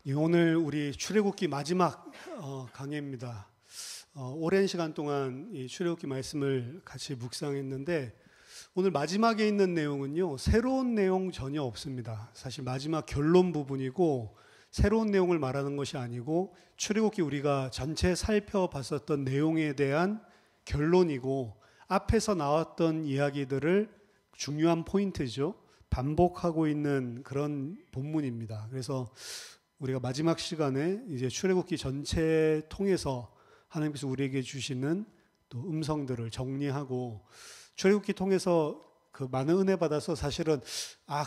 예, 오늘 우리 출애굽기 마지막 강해입니다. 오랜 시간 동안 이 출애굽기 말씀을 같이 묵상했는데 오늘 마지막에 있는 내용은요, 새로운 내용 전혀 없습니다. 사실 마지막 결론 부분이고 새로운 내용을 말하는 것이 아니고 출애굽기 우리가 전체 살펴봤었던 내용에 대한 결론이고 앞에서 나왔던 이야기들을 중요한 포인트죠. 반복하고 있는 그런 본문입니다. 그래서 우리가 마지막 시간에 이제 출애굽기 전체 통해서 하나님께서 우리에게 주시는 또 음성들을 정리하고 출애굽기 통해서 그 많은 은혜 받아서 사실은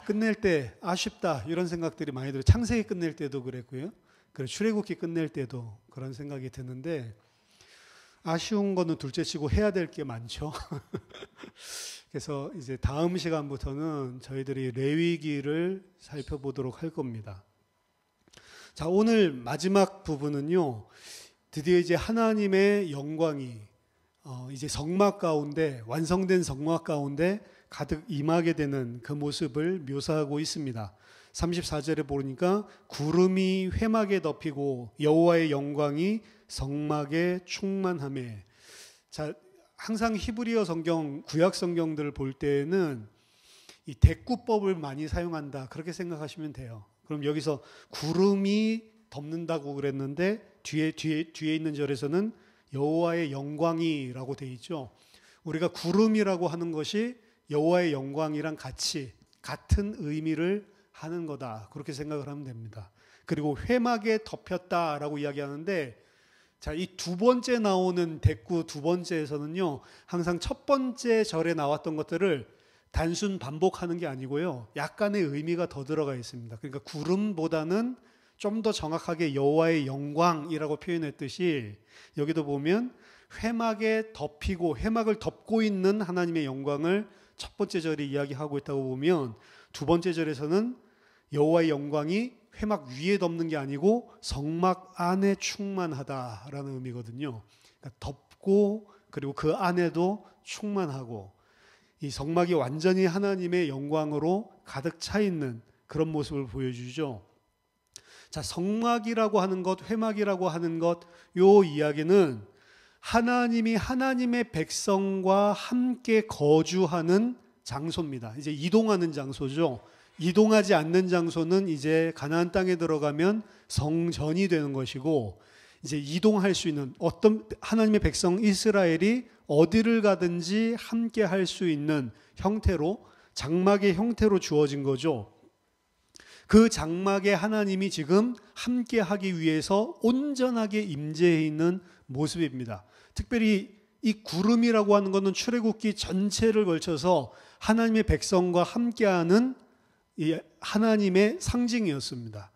끝낼 때 아쉽다 이런 생각들이 많이 들어요. 창세기 끝낼 때도 그랬고요. 그리고 출애굽기 끝낼 때도 그런 생각이 드는데 아쉬운 거는 둘째치고 해야 될 게 많죠. 그래서 이제 다음 시간부터는 저희들이 레위기를 살펴보도록 할 겁니다. 자, 오늘 마지막 부분은요, 드디어 이제 하나님의 영광이 이제 성막 가운데, 완성된 성막 가운데 가득 임하게 되는 그 모습을 묘사하고 있습니다. 34절에 보니까 구름이 회막에 덮이고 여호와의 영광이 성막에 충만하매. 자, 항상 히브리어 성경, 구약 성경들을 볼 때는 이 대꾸법을 많이 사용한다 그렇게 생각하시면 돼요. 그럼 여기서 구름이 덮는다고 그랬는데 뒤에 있는 절에서는 여호와의 영광이라고 돼 있죠. 우리가 구름이라고 하는 것이 여호와의 영광이랑 같은 의미를 하는 거다 그렇게 생각을 하면 됩니다. 그리고 회막에 덮였다라고 이야기하는데, 자, 이 두 번째 나오는 대꾸 두 번째에서는요, 항상 첫 번째 절에 나왔던 것들을 단순 반복하는 게 아니고요, 약간의 의미가 더 들어가 있습니다. 그러니까 구름보다는 좀 더 정확하게 여호와의 영광이라고 표현했듯이 여기도 보면 회막에 덮이고 회막을 덮고 있는 하나님의 영광을 첫 번째 절에 이야기하고 있다고 보면, 두 번째 절에서는 여호와의 영광이 회막 위에 덮는 게 아니고 성막 안에 충만하다라는 의미거든요. 그러니까 덮고 그리고 그 안에도 충만하고 이 성막이 완전히 하나님의 영광으로 가득 차 있는 그런 모습을 보여주죠. 자, 성막이라고 하는 것, 회막이라고 하는 것, 요 이야기는 하나님이 하나님의 백성과 함께 거주하는 장소입니다. 이제 이동하는 장소죠. 이동하지 않는 장소는 이제 가나안 땅에 들어가면 성전이 되는 것이고, 이제 이동할 수 있는 어떤 하나님의 백성 이스라엘이 어디를 가든지 함께 할 수 있는 형태로, 장막의 형태로 주어진 거죠. 그 장막에 하나님이 지금 함께 하기 위해서 온전하게 임재해 있는 모습입니다. 특별히 이 구름이라고 하는 것은 출애굽기 전체를 걸쳐서 하나님의 백성과 함께하는 이 하나님의 상징이었습니다.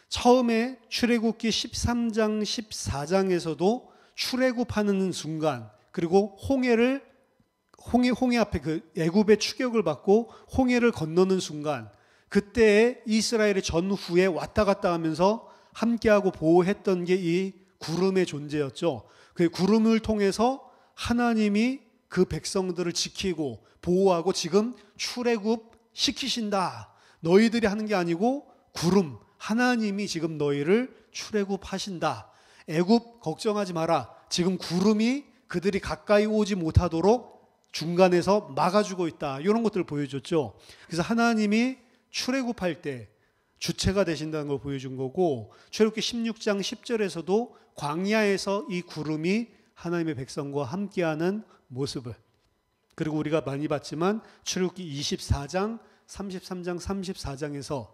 처음에 출애굽기 13장 14장에서도 출애굽하는 순간, 그리고 홍해 앞에 그 애굽의 추격을 받고 홍해를 건너는 순간, 그때에 이스라엘의 전후에 왔다 갔다 하면서 함께하고 보호했던 게 이 구름의 존재였죠. 그 구름을 통해서 하나님이 그 백성들을 지키고 보호하고 지금 출애굽 시키신다. 너희들이 하는 게 아니고 구름, 하나님이 지금 너희를 출애굽하신다. 애굽 걱정하지 마라. 지금 구름이 그들이 가까이 오지 못하도록 중간에서 막아주고 있다. 이런 것들을 보여줬죠. 그래서 하나님이 출애굽할 때 주체가 되신다는 걸 보여준 거고, 출애굽기 16장 10절에서도 광야에서 이 구름이 하나님의 백성과 함께하는 모습을, 그리고 우리가 많이 봤지만 출애굽기 24장 33장 34장에서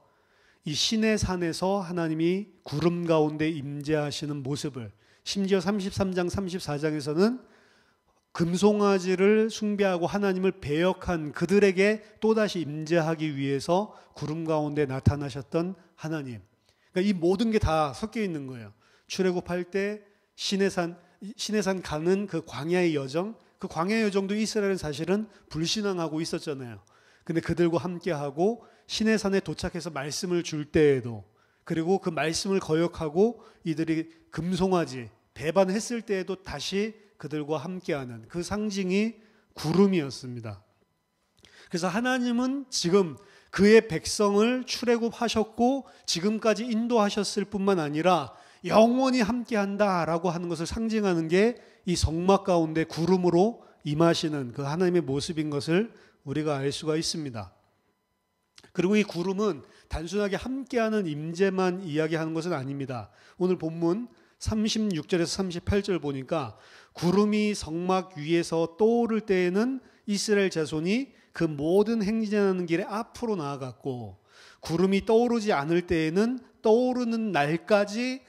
이 시내산에서 하나님이 구름 가운데 임재하시는 모습을, 심지어 33장 34장에서는 금송아지를 숭배하고 하나님을 배역한 그들에게 또다시 임재하기 위해서 구름 가운데 나타나셨던 하나님. 그러니까 이 모든 게 다 섞여 있는 거예요. 출애굽할 때 시내산 가는 그 광야의 여정, 그 광야의 여정도 이스라엘은 사실은 불신앙하고 있었잖아요. 근데 그들과 함께하고 시내산에 도착해서 말씀을 줄 때에도, 그리고 그 말씀을 거역하고 이들이 금송아지 배반했을 때에도 다시 그들과 함께하는 그 상징이 구름이었습니다. 그래서 하나님은 지금 그의 백성을 출애굽하셨고 지금까지 인도하셨을 뿐만 아니라 영원히 함께한다라고 하는 것을 상징하는 게 이 성막 가운데 구름으로 임하시는 그 하나님의 모습인 것을 우리가 알 수가 있습니다. 그리고 이 구름은 단순하게 함께하는 임재만 이야기하는 것은 아닙니다. 오늘 본문 36절에서 38절 보니까 구름이 성막 위에서 떠오를 때에는 이스라엘 자손이 그 모든 행진하는 길에 앞으로 나아갔고, 구름이 떠오르지 않을 때에는 떠오르는 날까지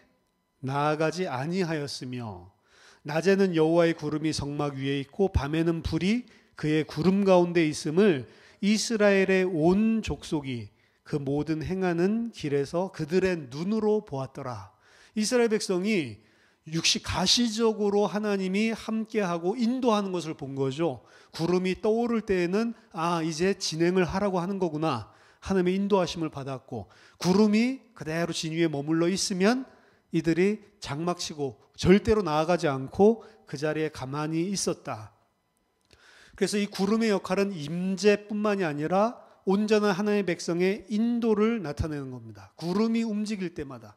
나아가지 아니하였으며, 낮에는 여호와의 구름이 성막 위에 있고 밤에는 불이 그의 구름 가운데 있음을 이스라엘의 온 족속이 그 모든 행하는 길에서 그들의 눈으로 보았더라. 이스라엘 백성이 가시적으로 하나님이 함께하고 인도하는 것을 본 거죠. 구름이 떠오를 때에는 이제 진행을 하라고 하는 거구나. 하나님의 인도하심을 받았고, 구름이 그대로 진 위에 머물러 있으면 이들이 장막치고 절대로 나아가지 않고 그 자리에 가만히 있었다. 그래서 이 구름의 역할은 임재뿐만이 아니라 온전한 하나님의 백성의 인도를 나타내는 겁니다. 구름이 움직일 때마다.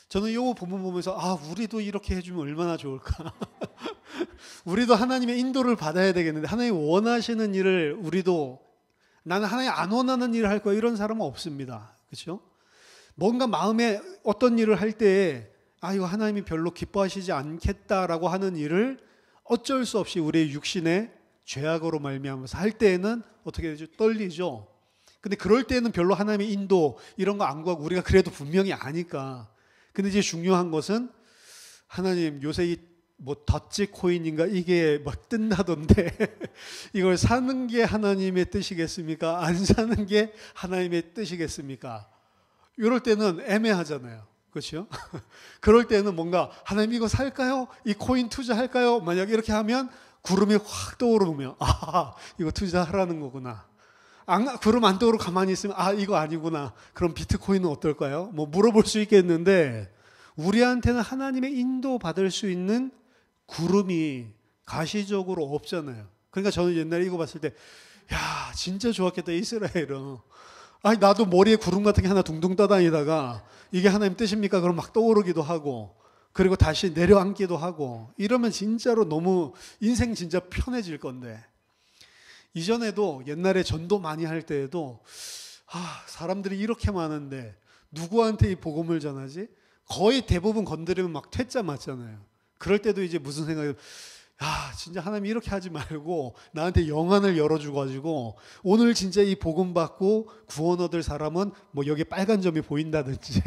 저는 이 본문 보면서 우리도 이렇게 해주면 얼마나 좋을까. 우리도 하나님의 인도를 받아야 되겠는데, 하나님 원하시는 일을 나는 하나님 안 원하는 일을 할 거야, 이런 사람은 없습니다. 그렇죠? 뭔가 마음에 어떤 일을 할 때에 이거 하나님이 별로 기뻐하시지 않겠다라고 하는 일을 어쩔 수 없이 우리의 육신의 죄악으로 말미암아서 할 때에는 어떻게 되죠? 떨리죠. 근데 그럴 때는 별로 하나님의 인도 이런 거 안 구하고 우리가 그래도 분명히 아니까. 근데 이제 중요한 것은 하나님 요새 이 더치 코인인가 이게 막 뜬다던데 이걸 사는 게 하나님의 뜻이겠습니까? 안 사는 게 하나님의 뜻이겠습니까? 이럴 때는 애매하잖아요. 그렇죠? 그럴 때는 뭔가 하나님 이거 살까요? 이 코인 투자할까요? 만약 이렇게 하면 구름이 확 떠오르면 이거 투자하라는 거구나. 구름 안 떠오르고 가만히 있으면 이거 아니구나. 그럼 비트코인은 어떨까요? 물어볼 수 있겠는데, 우리한테는 하나님의 인도 받을 수 있는 구름이 가시적으로 없잖아요. 그러니까 저는 옛날에 이거 봤을 때 진짜 좋았겠다, 이스라엘은. 나도 머리에 구름 같은 게 하나 둥둥 떠다니다가 이게 하나님 뜻입니까? 그럼 막 떠오르기도 하고, 그리고 다시 내려앉기도 하고, 이러면 진짜로 너무 인생 진짜 편해질 건데. 이전에도 옛날에 전도 많이 할 때에도 사람들이 이렇게 많은데 누구한테 이 복음을 전하지? 거의 대부분 건드리면 막 퇴짜 맞잖아요. 그럴 때도 이제 무슨 생각이, 진짜 하나님 이렇게 하지 말고 나한테 영안을 열어주가지고 오늘 진짜 이 복음 받고 구원 얻을 사람은 여기 빨간 점이 보인다든지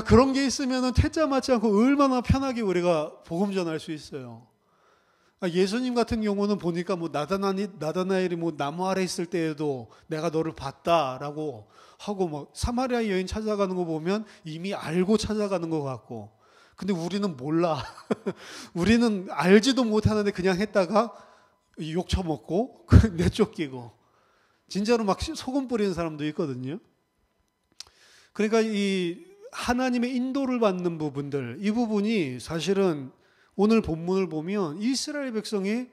그런 게 있으면 퇴짜 맞지 않고 얼마나 편하게 우리가 복음 전할 수 있어요. 예수님 같은 경우는 보니까 나다나엘이 나무 아래 있을 때에도 내가 너를 봤다라고 하고, 사마리아 여인 찾아가는 거 보면 이미 알고 찾아가는 것 같고, 근데 우리는 몰라. 우리는 알지도 못하는데 그냥 했다가 욕 처먹고 내쫓기고, 진짜로 막 소금 뿌리는 사람도 있거든요. 그러니까 이 하나님의 인도를 받는 부분들, 이 부분이 사실은 오늘 본문을 보면 이스라엘 백성이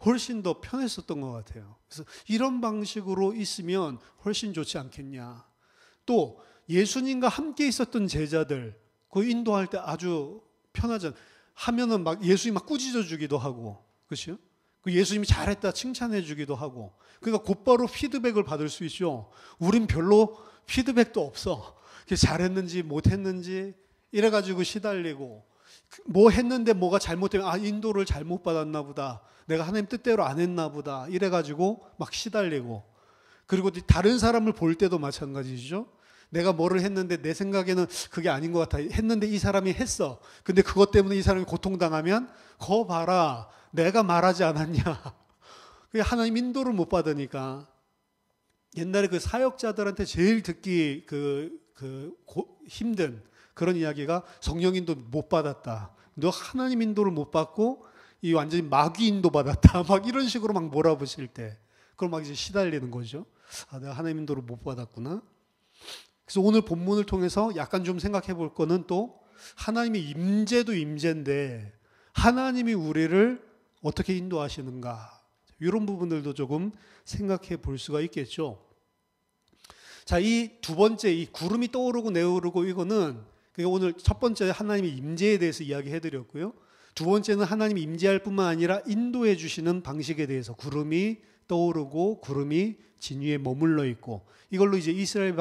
훨씬 더 편했었던 것 같아요. 그래서 이런 방식으로 있으면 훨씬 좋지 않겠냐. 또 예수님과 함께 있었던 제자들, 그 인도할 때 아주 편하잖아요. 하면은 예수님 꾸짖어 주기도 하고, 그렇죠? 예수님이 잘했다 칭찬해 주기도 하고, 그러니까 곧바로 피드백을 받을 수 있죠. 우린 별로 피드백도 없어. 잘했는지 못했는지 이래가지고 시달리고, 했는데 뭐가 잘못되면 인도를 잘못 받았나 보다, 내가 하나님 뜻대로 안 했나 보다 이래가지고 막 시달리고, 그리고 다른 사람을 볼 때도 마찬가지죠. 내가 뭐를 했는데 내 생각에는 그게 아닌 것 같아 했는데 이 사람이 했어. 근데 그것 때문에 이 사람이 고통당하면 거 봐라, 내가 말하지 않았냐. 그게 하나님 인도를 못 받으니까. 옛날에 그 사역자들한테 제일 듣기 힘든 그런 이야기가 성령 인도 못 받았다. 너 하나님 인도를 못 받고 이 완전히 마귀 인도 받았다. 막 이런 식으로 막 몰아붙일 때, 그럼 이제 시달리는 거죠. 내가 하나님 인도를 못 받았구나. 그래서 오늘 본문을 통해서 약간 좀 생각해 볼 거는, 또 하나님의 임재도 임재인데 하나님이 우리를 어떻게 인도하시는가, 이런 부분들도 조금 생각해 볼 수가 있겠죠. 자, 이 두 번째, 이 구름이 떠오르고 내오르고 이거는 오늘 첫 번째 하나님의 임재에 대해서 이야기해 드렸고요. 두 번째는 하나님이 임재할 뿐만 아니라 인도해 주시는 방식에 대해서 구름이 떠오르고 구름이 진 위에 머물러 있고 이걸로 이제 이스라엘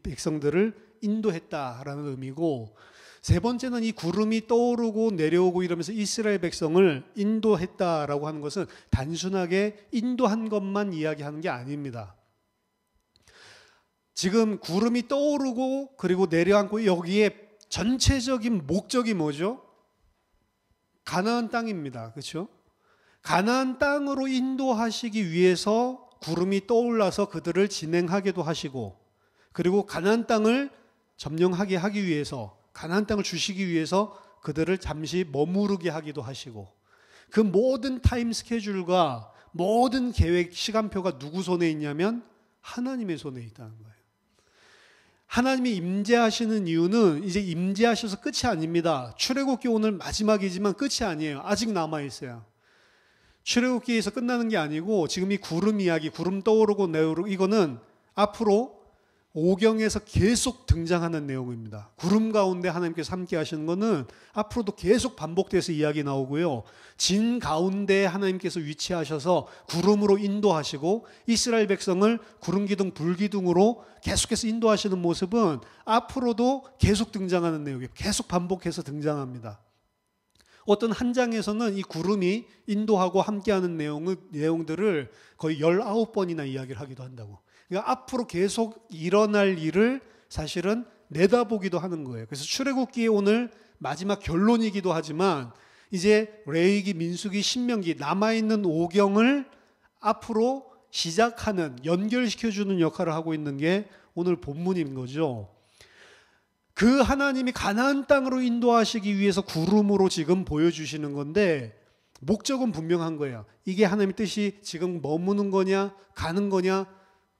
백성들을 인도했다라는 의미고, 세 번째는 이 구름이 떠오르고 내려오고 이러면서 이스라엘 백성을 인도했다라고 하는 것은 단순하게 인도한 것만 이야기하는 게 아닙니다. 지금 구름이 떠오르고 그리고 내려앉고 여기에 전체적인 목적이 뭐죠? 가나안 땅입니다. 그렇죠? 가나안 땅으로 인도하시기 위해서 구름이 떠올라서 그들을 진행하게도 하시고, 그리고 가나안 땅을 점령하게 하기 위해서, 가나안 땅을 주시기 위해서 그들을 잠시 머무르게 하기도 하시고, 그 모든 타임 스케줄과 모든 계획 시간표가 누구 손에 있냐면 하나님의 손에 있다는 거예요. 하나님이 임재하시는 이유는 이제 임재하셔서 끝이 아닙니다. 출애굽기 오늘 마지막이지만 끝이 아니에요. 아직 남아있어요. 출애굽기에서 끝나는 게 아니고 지금 이 구름 이야기, 구름 떠오르고 내오르고 이거는 앞으로 오경에서 계속 등장하는 내용입니다. 구름 가운데 하나님께서 함께 하시는 것은 앞으로도 계속 반복돼서 이야기 나오고요. 진 가운데 하나님께서 위치하셔서 구름으로 인도하시고 이스라엘 백성을 구름기둥 불기둥으로 계속해서 인도하시는 모습은 앞으로도 계속 등장하는 내용이에요. 계속 반복해서 등장합니다. 어떤 한 장에서는 이 구름이 인도하고 함께하는 내용들을 거의 19번이나 이야기를 하기도 한다고. 그러니까 앞으로 계속 일어날 일을 사실은 내다보기도 하는 거예요. 그래서 출애굽기의 오늘 마지막 결론이기도 하지만 이제 레위기, 민수기, 신명기 남아있는 오경을 앞으로 시작하는, 연결시켜주는 역할을 하고 있는 게 오늘 본문인 거죠. 그 하나님이 가나안 땅으로 인도하시기 위해서 구름으로 지금 보여주시는 건데 목적은 분명한 거예요. 이게 하나님의 뜻이 지금 머무는 거냐 가는 거냐,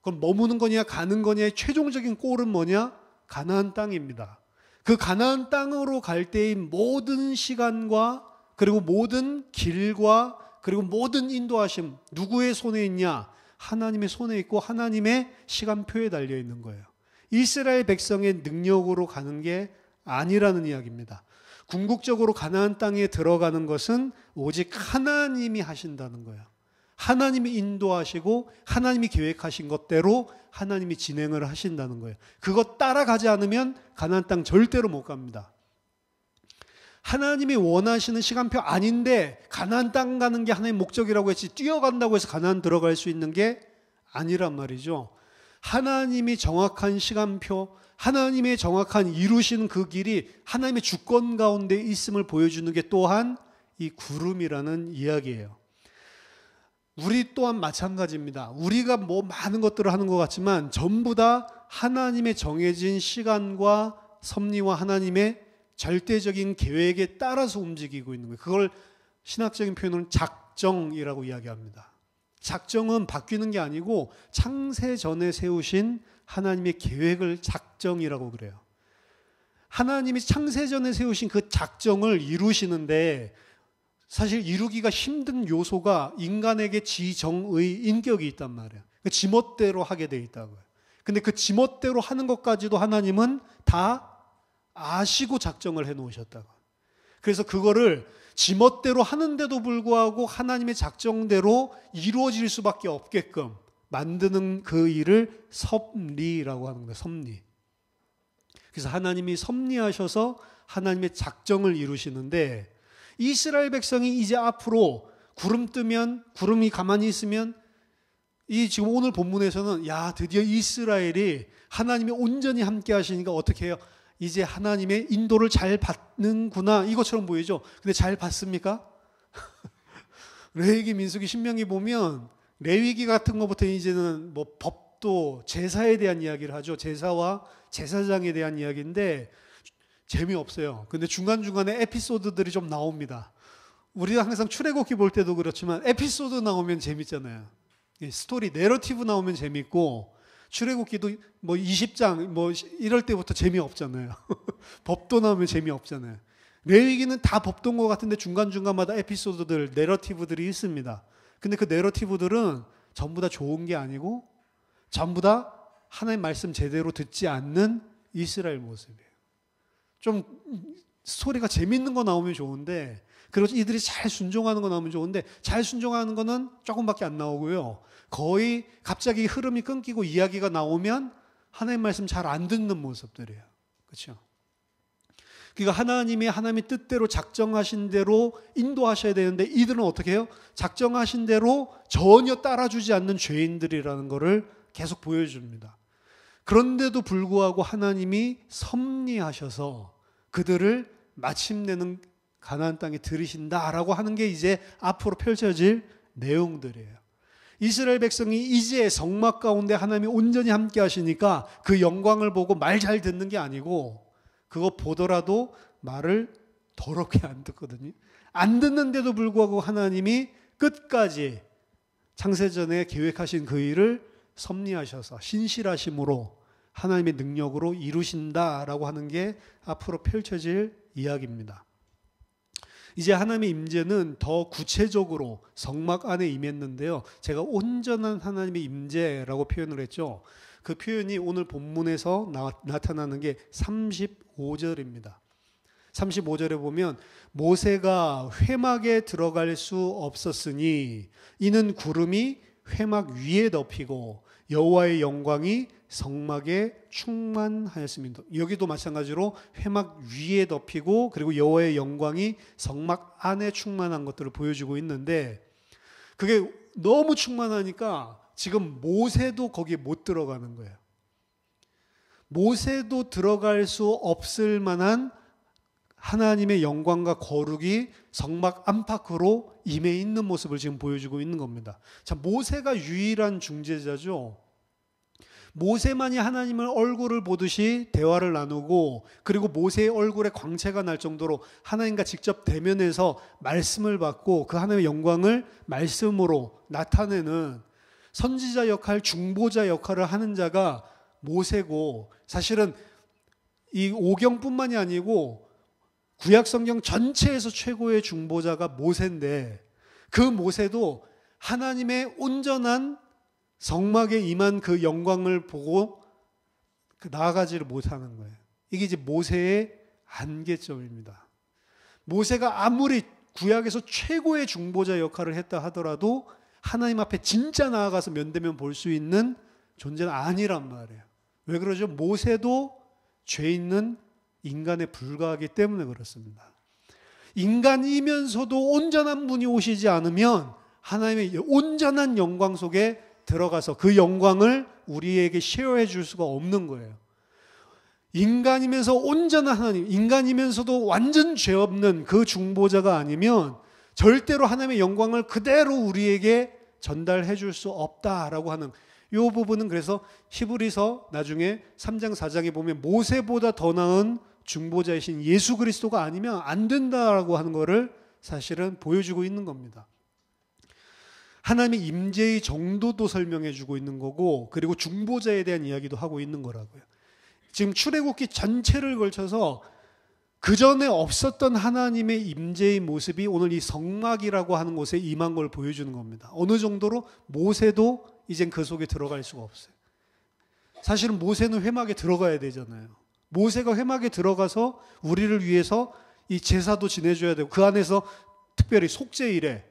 그럼 머무는 거냐 가는 거냐의 최종적인 골은 뭐냐? 가나안 땅입니다. 그 가나안 땅으로 갈 때의 모든 시간과 그리고 모든 길과 그리고 모든 인도하심 누구의 손에 있냐? 하나님의 손에 있고 하나님의 시간표에 달려 있는 거예요. 이스라엘 백성의 능력으로 가는 게 아니라는 이야기입니다. 궁극적으로 가나안 땅에 들어가는 것은 오직 하나님이 하신다는 거예요. 하나님이 인도하시고 하나님이 계획하신 것대로 하나님이 진행을 하신다는 거예요. 그것 따라가지 않으면 가나안 땅 절대로 못 갑니다. 하나님이 원하시는 시간표 아닌데 가나안 땅 가는 게 하나님의 목적이라고 했지 뛰어간다고 해서 가나안 들어갈 수 있는 게 아니란 말이죠. 하나님이 정확한 시간표, 하나님의 정확한 이루시는 그 길이 하나님의 주권 가운데 있음을 보여주는 게 또한 이 구름이라는 이야기예요. 우리 또한 마찬가지입니다. 우리가 뭐 많은 것들을 하는 것 같지만 전부 다 하나님의 정해진 시간과 섭리와 하나님의 절대적인 계획에 따라서 움직이고 있는 거예요. 그걸 신학적인 표현으로는 작정이라고 이야기합니다. 작정은 바뀌는 게 아니고 창세 전에 세우신 하나님의 계획을 작정이라고 그래요. 하나님이 창세 전에 세우신 그 작정을 이루시는데 사실 이루기가 힘든 요소가 인간에게 지정의 인격이 있단 말이에요. 지멋대로 하게 돼 있다고요. 근데 그 지멋대로 하는 것까지도 하나님은 다 아시고 작정을 해 놓으셨다고. 그래서 그거를 지멋대로 하는데도 불구하고 하나님의 작정대로 이루어질 수밖에 없게끔 만드는 그 일을 섭리라고 하는 거예요. 섭리. 그래서 하나님이 섭리하셔서 하나님의 작정을 이루시는데 이스라엘 백성이 이제 앞으로 구름 뜨면 구름이 가만히 있으면 이 지금 오늘 본문에서는 야 드디어 이스라엘이 하나님이 온전히 함께 하시니까 어떻게 해요? 이제 하나님의 인도를 잘 받는구나 이것처럼 보이죠. 근데 잘 받습니까? 레위기, 민수기, 신명기 보면 레위기 같은 것부터 이제는 뭐 법도 제사에 대한 이야기를 하죠. 제사와 제사장에 대한 이야기인데 재미없어요. 근데 중간중간에 에피소드들이 좀 나옵니다. 우리가 항상 출애굽기 볼 때도 그렇지만 에피소드 나오면 재밌잖아요. 스토리, 내러티브 나오면 재밌고 출애굽기도 뭐 20장 뭐 이럴 때부터 재미없잖아요. 법도 나오면 재미없잖아요. 레위기는 다 법도인 것 같은데 중간중간마다 에피소드들, 내러티브들이 있습니다. 근데 그 내러티브들은 전부 다 좋은 게 아니고 전부 다 하나님 말씀 제대로 듣지 않는 이스라엘 모습이에요. 좀 스토리가 재밌는 거 나오면 좋은데, 그리고 이들이 잘 순종하는 거 나오면 좋은데, 잘 순종하는 거는 조금밖에 안 나오고요. 거의 갑자기 흐름이 끊기고 이야기가 나오면 하나님 말씀 잘 안 듣는 모습들이에요. 그렇죠? 그러니까 하나님의 뜻대로 작정하신 대로 인도하셔야 되는데, 이들은 어떻게 해요? 작정하신 대로 전혀 따라주지 않는 죄인들이라는 것을 계속 보여줍니다. 그런데도 불구하고 하나님이 섭리하셔서 그들을 마침내는 가나안 땅에 들이신다라고 하는 게 이제 앞으로 펼쳐질 내용들이에요. 이스라엘 백성이 이제 성막 가운데 하나님이 온전히 함께 하시니까 그 영광을 보고 말 잘 듣는 게 아니고, 그거 보더라도 말을 더럽게 안 듣거든요. 안 듣는데도 불구하고 하나님이 끝까지 창세전에 계획하신 그 일을 섭리하셔서 신실하심으로 하나님의 능력으로 이루신다라고 하는 게 앞으로 펼쳐질 이야기입니다. 이제 하나님의 임재는 더 구체적으로 성막 안에 임했는데요. 제가 온전한 하나님의 임재라고 표현을 했죠. 그 표현이 오늘 본문에서 나타나는 게 35절입니다. 35절에 보면 모세가 회막에 들어갈 수 없었으니 이는 구름이 회막 위에 덮이고 여호와의 영광이 성막에 충만하였습니다. 여기도 마찬가지로 회막 위에 덮이고 그리고 여호와의 영광이 성막 안에 충만한 것들을 보여주고 있는데, 그게 너무 충만하니까 지금 모세도 거기에 못 들어가는 거예요. 모세도 들어갈 수 없을 만한 하나님의 영광과 거룩이 성막 안팎으로 임해 있는 모습을 지금 보여주고 있는 겁니다. 자, 모세가 유일한 중재자죠. 모세만이 하나님의 얼굴을 보듯이 대화를 나누고, 그리고 모세의 얼굴에 광채가 날 정도로 하나님과 직접 대면해서 말씀을 받고 그 하나님의 영광을 말씀으로 나타내는 선지자 역할, 중보자 역할을 하는 자가 모세고, 사실은 이 오경뿐만이 아니고 구약 성경 전체에서 최고의 중보자가 모세인데, 그 모세도 하나님의 온전한 성막에 임한 그 영광을 보고 나아가지를 못하는 거예요. 이게 이제 모세의 한계점입니다. 모세가 아무리 구약에서 최고의 중보자 역할을 했다 하더라도 하나님 앞에 진짜 나아가서 면대면 볼 수 있는 존재는 아니란 말이에요. 왜 그러죠? 모세도 죄 있는 인간에 불과하기 때문에 그렇습니다. 인간이면서도 온전한 분이 오시지 않으면 하나님의 온전한 영광 속에 들어가서 그 영광을 우리에게 쉐어해 줄 수가 없는 거예요. 인간이면서 온전한 하나님, 인간이면서도 완전 죄 없는 그 중보자가 아니면 절대로 하나님의 영광을 그대로 우리에게 전달해 줄 수 없다라고 하는 이 부분은, 그래서 히브리서 나중에 3장 4장에 보면 모세보다 더 나은 중보자이신 예수 그리스도가 아니면 안 된다라고 하는 것을 사실은 보여주고 있는 겁니다. 하나님의 임재의 정도도 설명해 주고 있는 거고, 그리고 중보자에 대한 이야기도 하고 있는 거라고요. 지금 출애굽기 전체를 걸쳐서 그 전에 없었던 하나님의 임재의 모습이 오늘 이 성막이라고 하는 곳에 임한 걸 보여주는 겁니다. 어느 정도로 모세도 이젠 그 속에 들어갈 수가 없어요. 사실은 모세는 회막에 들어가야 되잖아요. 모세가 회막에 들어가서 우리를 위해서 이 제사도 지내줘야 되고, 그 안에서 특별히 속죄일에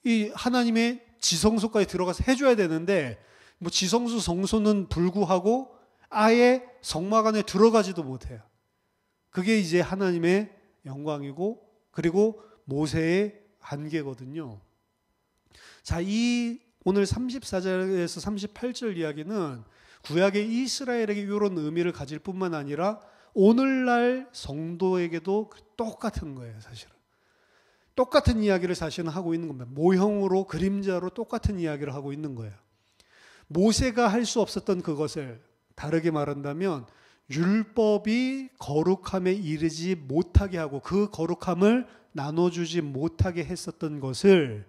이 하나님의 지성소까지 들어가서 해줘야 되는데, 뭐 지성소 성소는 불구하고 아예 성막 안에 들어가지도 못해요. 그게 이제 하나님의 영광이고, 그리고 모세의 한계거든요. 자, 이 오늘 34절에서 38절 이야기는 구약의 이스라엘에게 이런 의미를 가질 뿐만 아니라 오늘날 성도에게도 똑같은 거예요, 사실은. 똑같은 이야기를 사실은 하고 있는 겁니다. 모형으로, 그림자로 똑같은 이야기를 하고 있는 거예요. 모세가 할 수 없었던 그것을 다르게 말한다면 율법이 거룩함에 이르지 못하게 하고 그 거룩함을 나눠주지 못하게 했었던 것을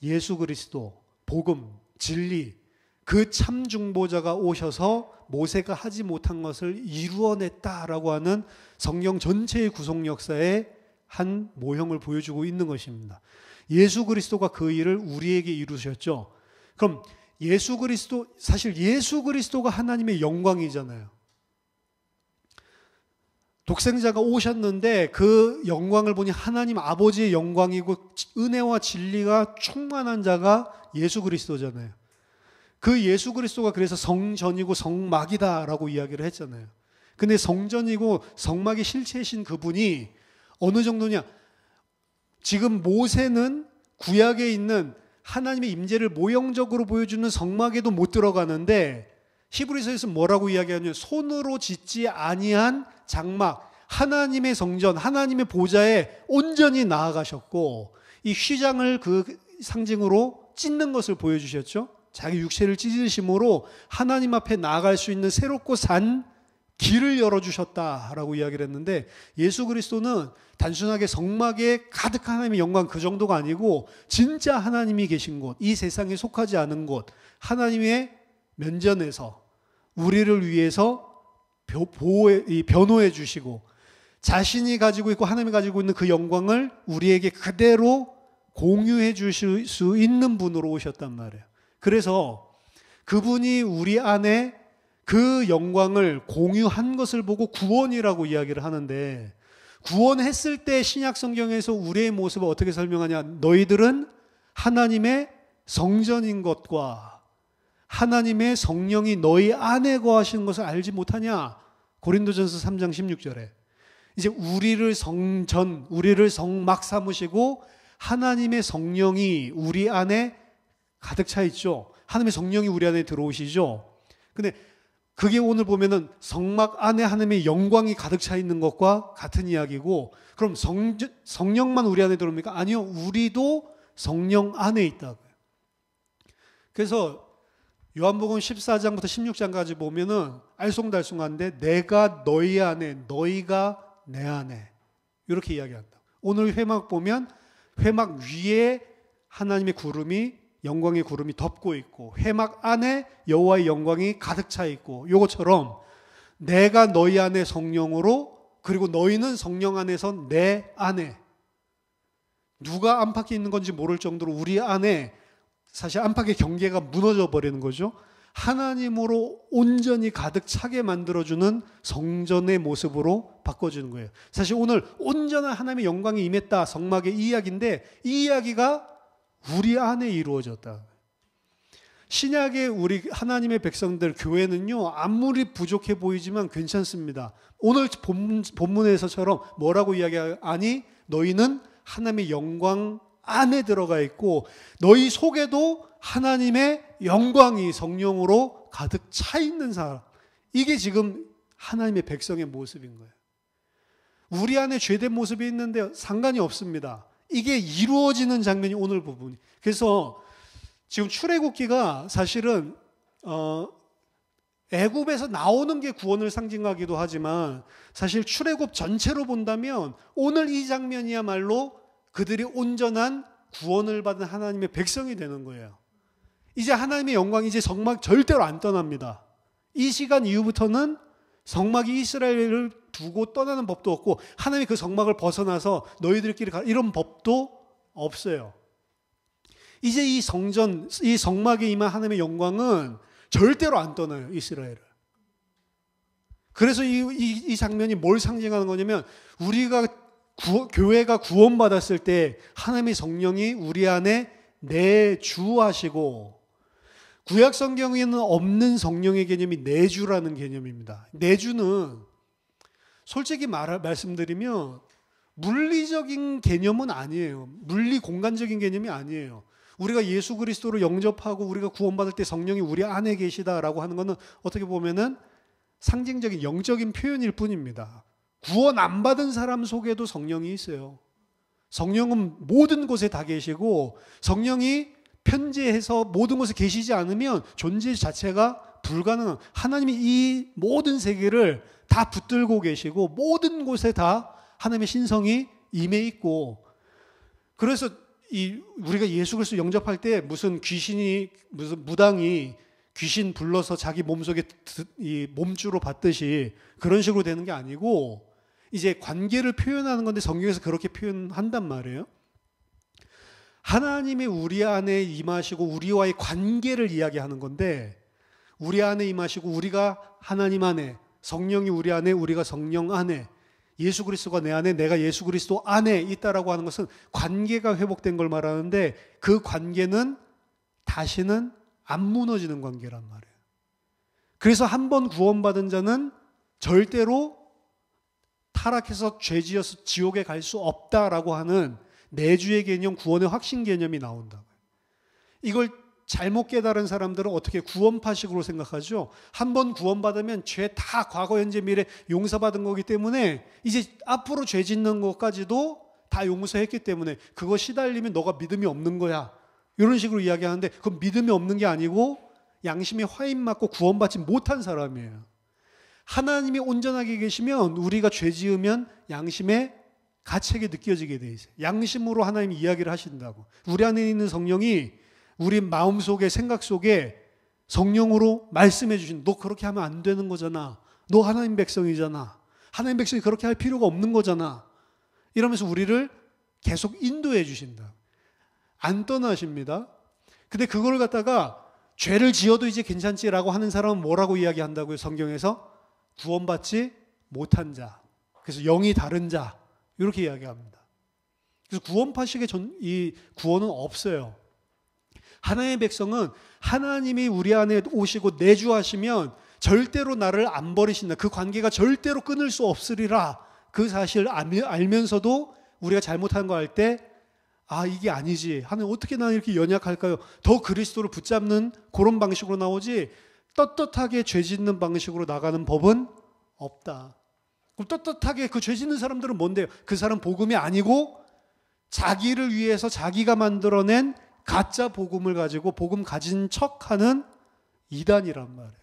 예수 그리스도, 복음, 진리, 그 참 중보자가 오셔서 모세가 하지 못한 것을 이루어냈다라고 하는 성경 전체의 구속 역사의 한 모형을 보여주고 있는 것입니다. 예수 그리스도가 그 일을 우리에게 이루셨죠. 그럼 예수 그리스도, 사실 예수 그리스도가 하나님의 영광이잖아요. 독생자가 오셨는데 그 영광을 보니 하나님 아버지의 영광이고 은혜와 진리가 충만한 자가 예수 그리스도잖아요. 그 예수 그리스도가 그래서 성전이고 성막이다라고 이야기를 했잖아요. 근데 성전이고 성막의 실체이신 그분이 어느 정도냐? 지금 모세는 구약에 있는 하나님의 임재를 모형적으로 보여주는 성막에도 못 들어가는데 히브리서에서 뭐라고 이야기하냐면 손으로 짓지 아니한 장막, 하나님의 성전, 하나님의 보좌에 온전히 나아가셨고 이 휘장을 그 상징으로 찢는 것을 보여주셨죠. 자기 육체를 찢으심으로 하나님 앞에 나아갈 수 있는 새롭고 산 길을 열어주셨다라고 이야기를 했는데 예수 그리스도는 단순하게 성막에 가득한 하나님의 영광 그 정도가 아니고 진짜 하나님이 계신 곳, 이 세상에 속하지 않은 곳, 하나님의 면전에서 우리를 위해서 변호해 주시고 자신이 가지고 있고 하나님이 가지고 있는 그 영광을 우리에게 그대로 공유해 주실 수 있는 분으로 오셨단 말이에요. 그래서 그분이 우리 안에 그 영광을 공유한 것을 보고 구원이라고 이야기를 하는데 구원했을 때 신약 성경에서 우리의 모습을 어떻게 설명하냐? 너희들은 하나님의 성전인 것과 하나님의 성령이 너희 안에 거하시는 것을 알지 못하냐? 고린도전서 3장 16절에 이제 우리를 성전, 우리를 성막 삼으시고 하나님의 성령이 우리 안에 가득 차 있죠. 하나님의 성령이 우리 안에 들어오시죠. 근데 그게 오늘 보면은 성막 안에 하나님의 영광이 가득 차 있는 것과 같은 이야기고, 그럼 성령만 우리 안에 들어옵니까? 아니요. 우리도 성령 안에 있다고요. 그래서 요한복음 14장부터 16장까지 보면은 알쏭달쏭한데 내가 너희 안에, 너희가 내 안에 이렇게 이야기한다. 오늘 회막 보면 회막 위에 하나님의 구름이, 영광의 구름이 덮고 있고 회막 안에 여호와의 영광이 가득 차 있고, 요것처럼 내가 너희 안에 성령으로, 그리고 너희는 성령 안에서 내 안에, 누가 안팎에 있는 건지 모를 정도로 우리 안에 사실 안팎의 경계가 무너져 버리는 거죠. 하나님으로 온전히 가득 차게 만들어주는 성전의 모습으로 바꿔주는 거예요. 사실 오늘 온전한 하나님의 영광이 임했다, 성막의 이 이야기인데 이 이야기가 우리 안에 이루어졌다. 신약의 우리 하나님의 백성들, 교회는요 아무리 부족해 보이지만 괜찮습니다. 오늘 본문에서처럼 뭐라고 이야기하니? 너희는 하나님의 영광 안에 들어가 있고 너희 속에도 하나님의 영광이 성령으로 가득 차 있는 사람, 이게 지금 하나님의 백성의 모습인 거예요. 우리 안에 죄된 모습이 있는데 상관이 없습니다. 이게 이루어지는 장면이 오늘 부분이. 그래서 지금 출애굽기가 사실은 애굽에서 나오는 게 구원을 상징하기도 하지만 사실 출애굽 전체로 본다면 오늘 이 장면이야말로 그들이 온전한 구원을 받은 하나님의 백성이 되는 거예요. 이제 하나님의 영광이 이제 성막 절대로 안 떠납니다. 이 시간 이후부터는 성막이 이스라엘을 두고 떠나는 법도 없고 하나님이 그 성막을 벗어나서 너희들끼리 가, 이런 법도 없어요. 이제 이 성전, 이 성막에 임한 하나님의 영광은 절대로 안 떠나요, 이스라엘을. 그래서 이 장면이 뭘 상징하는 거냐면 우리가 교회가 구원받았을 때 하나님의 성령이 우리 안에 내주하시고, 구약 성경에는 없는 성령의 개념이 내주라는 개념입니다. 내주는 솔직히 말씀드리면 물리적인 개념은 아니에요. 물리 공간적인 개념이 아니에요. 우리가 예수 그리스도를 영접하고 우리가 구원받을 때 성령이 우리 안에 계시다라고 하는 것은 어떻게 보면은 상징적인 영적인 표현일 뿐입니다. 구원 안 받은 사람 속에도 성령이 있어요. 성령은 모든 곳에 다 계시고 성령이 편재해서 모든 곳에 계시지 않으면 존재 자체가 불가능한, 하나님이 이 모든 세계를 다 붙들고 계시고 모든 곳에 다 하나님의 신성이 임해 있고, 그래서 우리가 예수 그리스도 영접할 때 무슨 무당이 귀신 불러서 자기 몸속에 이 몸주로 받듯이 그런 식으로 되는 게 아니고 이제 관계를 표현하는 건데 성경에서 그렇게 표현한단 말이에요. 하나님이 우리 안에 임하시고 우리와의 관계를 이야기하는 건데, 우리 안에 임하시고 우리가 하나님 안에, 성령이 우리 안에, 우리가 성령 안에, 예수 그리스도가 내 안에, 내가 예수 그리스도 안에 있다라고 하는 것은 관계가 회복된 걸 말하는데, 그 관계는 다시는 안 무너지는 관계란 말이에요. 그래서 한 번 구원받은 자는 절대로 타락해서 죄지어서 지옥에 갈 수 없다라고 하는 내주의 개념, 구원의 확신 개념이 나온다고요. 이걸 잘못 깨달은 사람들은 어떻게 구원파식으로 생각하죠? 한 번 구원받으면 죄 다 과거, 현재, 미래 용서받은 거기 때문에 이제 앞으로 죄 짓는 것까지도 다 용서했기 때문에 그거 시달리면 너가 믿음이 없는 거야. 이런 식으로 이야기하는데, 그건 믿음이 없는 게 아니고 양심에 화인 맞고 구원받지 못한 사람이에요. 하나님이 온전하게 계시면 우리가 죄 지으면 양심에 가책이 느껴지게 돼 있어요. 양심으로 하나님이 이야기를 하신다고. 우리 안에 있는 성령이 우리 마음속에, 생각 속에 성령으로 말씀해 주신, 너 그렇게 하면 안 되는 거잖아. 너 하나님 백성이잖아. 하나님 백성이 그렇게 할 필요가 없는 거잖아. 이러면서 우리를 계속 인도해 주신다. 안 떠나십니다. 근데 그걸 갖다가 죄를 지어도 이제 괜찮지라고 하는 사람은 뭐라고 이야기한다고요? 성경에서 구원받지 못한 자, 그래서 영이 다른 자, 이렇게 이야기합니다. 그래서 구원파식의 이 구원은 없어요. 하나님의 백성은 하나님이 우리 안에 오시고 내주하시면 절대로 나를 안 버리신다. 그 관계가 절대로 끊을 수 없으리라. 그 사실을 알면서도 우리가 잘못한 거 할 때, 아, 이게 아니지. 하나님, 어떻게 나는 이렇게 연약할까요? 더 그리스도를 붙잡는 그런 방식으로 나오지, 떳떳하게 죄 짓는 방식으로 나가는 법은 없다. 그럼 떳떳하게 그 죄 짓는 사람들은 뭔데요? 그 사람 복음이 아니고 자기를 위해서 자기가 만들어낸 가짜 복음을 가지고 복음 가진 척하는 이단이란 말이에요.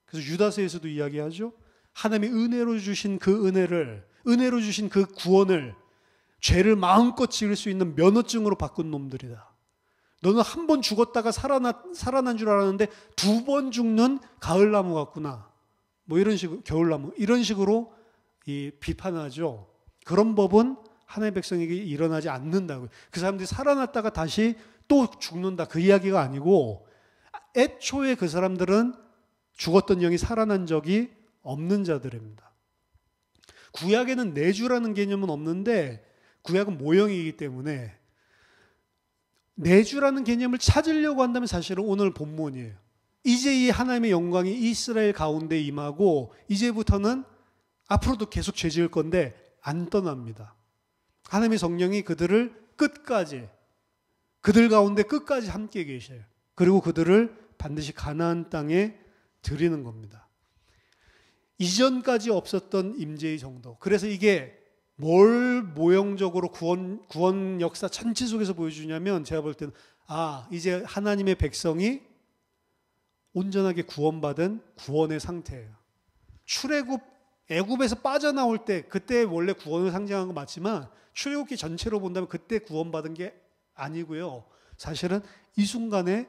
그래서 유다서에서도 이야기하죠. 하나님이 은혜로 주신 그 은혜를, 은혜로 주신 그 구원을 죄를 마음껏 지을 수 있는 면허증으로 바꾼 놈들이다. 너는 한 번 죽었다가 살아난 줄 알았는데 두 번 죽는 가을나무 같구나. 뭐 이런 식으로, 겨울나무. 이런 식으로 비판하죠. 그런 법은 하나님의 백성에게 일어나지 않는다고요. 그 사람들이 살아났다가 다시 또 죽는다. 그 이야기가 아니고, 애초에 그 사람들은 죽었던 영이 살아난 적이 없는 자들입니다. 구약에는 내주라는 개념은 없는데, 구약은 모형이기 때문에 내주라는 개념을 찾으려고 한다면 사실은 오늘 본문이에요. 이제 이 하나님의 영광이 이스라엘 가운데 임하고 이제부터는 앞으로도 계속 죄 지을 건데 안 떠납니다. 하나님의 성령이 그들을 끝까지, 그들 가운데 끝까지 함께 계셔요. 그리고 그들을 반드시 가나안 땅에 드리는 겁니다. 이전까지 없었던 임재의 정도. 그래서 이게 뭘 모형적으로 구원 역사 전체 속에서 보여주냐면, 제가 볼 때는 이제 하나님의 백성이 온전하게 구원받은 구원의 상태예요. 출애굽, 애굽에서 빠져나올 때, 그때 원래 구원을 상징한 건 맞지만 출애굽기 전체로 본다면 그때 구원받은 게 아니고요. 사실은 이 순간에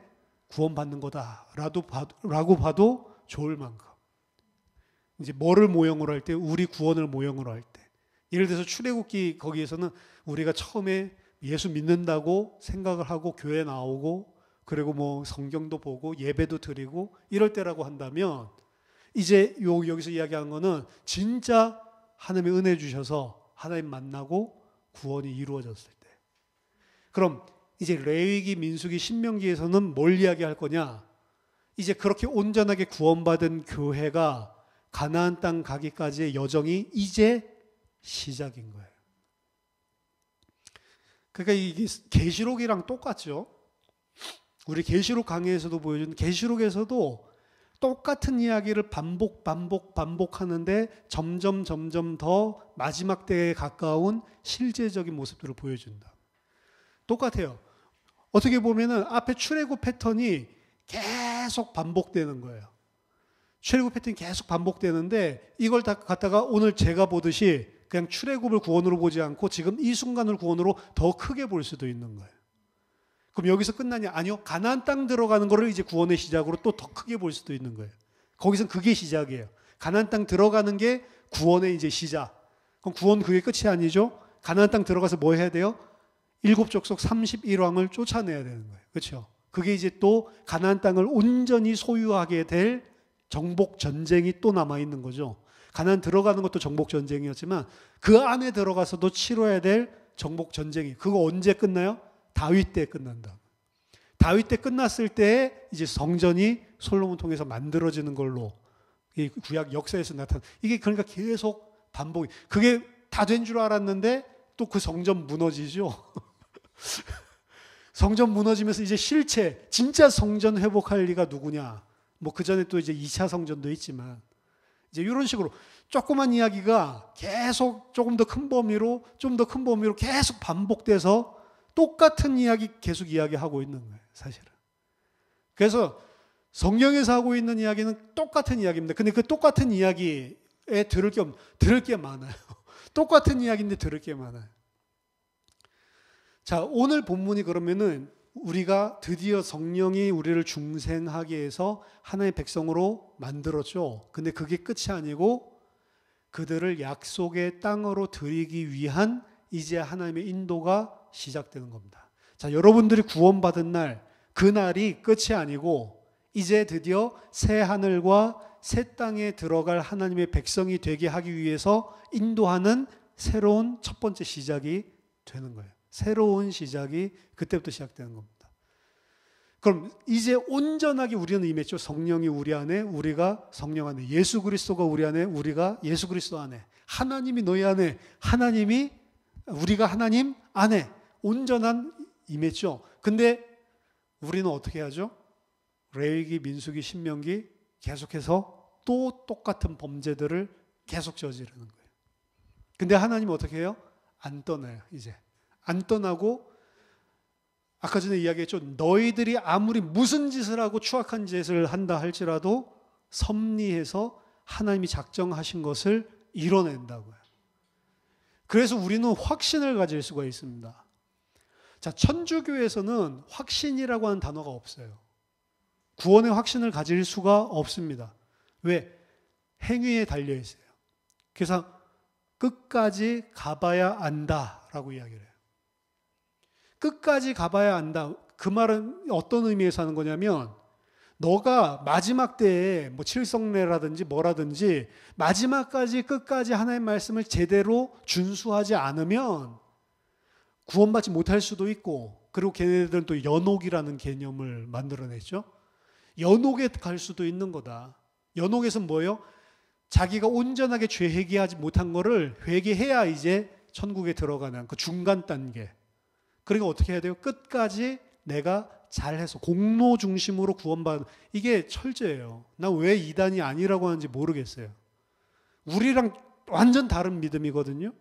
구원받는 거다라고 봐도 좋을 만큼. 이제 뭐를 모형으로 할 때? 우리 구원을 모형으로 할 때. 예를 들어서 출애굽기 거기에서는 우리가 처음에 예수 믿는다고 생각을 하고 교회 나오고 그리고 뭐 성경도 보고 예배도 드리고 이럴 때라고 한다면, 이제 여기서 이야기하는 거는 진짜 하나님의 은혜 주셔서 하나님 만나고 구원이 이루어졌을 때. 그럼 이제 레위기, 민수기, 신명기에서는 뭘 이야기할 거냐? 이제 그렇게 온전하게 구원받은 교회가 가나안 땅 가기까지의 여정이 이제 시작인 거예요. 그러니까 이게 계시록이랑 똑같죠. 우리 계시록 강의에서도 보여준, 계시록에서도 똑같은 이야기를 반복하는데 점점 더 마지막 때에 가까운 실제적인 모습들을 보여준다. 똑같아요. 어떻게 보면은 앞에 출애굽 패턴이 계속 반복되는 거예요. 출애굽 패턴이 계속 반복되는데, 이걸 다 갖다가 오늘 제가 보듯이 그냥 출애굽을 구원으로 보지 않고 지금 이 순간을 구원으로 더 크게 볼 수도 있는 거예요. 그럼 여기서 끝나냐? 아니요. 가나안 땅 들어가는 거를 이제 구원의 시작으로 또 더 크게 볼 수도 있는 거예요. 거기선 그게 시작이에요. 가나안 땅 들어가는 게 구원의 이제 시작. 그럼 구원 그게 끝이 아니죠. 가나안 땅 들어가서 뭐 해야 돼요? 일곱 족속 31왕을 쫓아내야 되는 거예요. 그렇죠? 그게 이제 또 가나안 땅을 온전히 소유하게 될 정복 전쟁이 또 남아 있는 거죠. 가나안 들어가는 것도 정복 전쟁이었지만 그 안에 들어가서도 치러야 될 정복 전쟁이, 그거 언제 끝나요? 다윗 때 끝난다. 다윗 때 끝났을 때 이제 성전이 솔로몬 통해서 만들어지는 걸로 이 구약 역사에서 나타난, 이게 그러니까 계속 반복이, 그게 다 된 줄 알았는데 또 그 성전 무너지죠. 성전 무너지면서 이제 실체, 진짜 성전 회복할 리가 누구냐. 뭐 그 전에 또 이제 2차 성전도 있지만 이제 이런 식으로 조그만 이야기가 계속 조금 더 큰 범위로, 좀 더 큰 범위로 계속 반복돼서 똑같은 이야기 계속 이야기하고 있는 거예요, 사실은. 그래서 성경에서 하고 있는 이야기는 똑같은 이야기입니다. 근데 그 똑같은 이야기에 들을 게 많아요. 똑같은 이야기인데 들을 게 많아요. 자, 오늘 본문이 그러면은 우리가 드디어 성령이 우리를 중생하게 해서 하나님의 백성으로 만들었죠. 근데 그게 끝이 아니고 그들을 약속의 땅으로 들이기 위한 이제 하나님의 인도가 시작되는 겁니다. 자, 여러분들이 구원받은 날, 그날이 끝이 아니고 이제 드디어 새 하늘과 새 땅에 들어갈 하나님의 백성이 되게 하기 위해서 인도하는 새로운 첫 번째 시작이 되는 거예요. 새로운 시작이 그때부터 시작되는 겁니다. 그럼 이제 온전하게 우리는 임했죠. 성령이 우리 안에, 우리가 성령 안에, 예수 그리스도가 우리 안에, 우리가 예수 그리스도 안에, 하나님이 너희 안에, 하나님이, 우리가 하나님 안에 온전한 임했죠. 근데 우리는 어떻게 하죠? 레위기, 민수기, 신명기 계속해서 또 똑같은 범죄들을 계속 저지르는 거예요. 근데 하나님은 어떻게 해요? 안 떠나요, 이제. 안 떠나고, 아까 전에 이야기했죠. 너희들이 아무리 무슨 짓을 하고 추악한 짓을 한다 할지라도 섭리해서 하나님이 작정하신 것을 이뤄낸다고요. 그래서 우리는 확신을 가질 수가 있습니다. 자, 천주교에서는 확신이라고 하는 단어가 없어요. 구원의 확신을 가질 수가 없습니다. 왜? 행위에 달려 있어요. 그래서 끝까지 가봐야 안다라고 이야기를 해요. 끝까지 가봐야 안다. 그 말은 어떤 의미에서 하는 거냐면, 너가 마지막 때에 뭐 칠성례라든지 뭐라든지 마지막까지 끝까지 하나님의 말씀을 제대로 준수하지 않으면 구원받지 못할 수도 있고, 그리고 걔네들은 또 연옥이라는 개념을 만들어냈죠. 연옥에 갈 수도 있는 거다. 연옥에서 뭐예요? 자기가 온전하게 죄 회개하지 못한 거를 회개해야 이제 천국에 들어가는 그 중간 단계. 그러니까 어떻게 해야 돼요? 끝까지 내가 잘해서 공로 중심으로 구원받는, 이게 철저해요. 난 왜 이단이 아니라고 하는지 모르겠어요. 우리랑 완전 다른 믿음이거든요.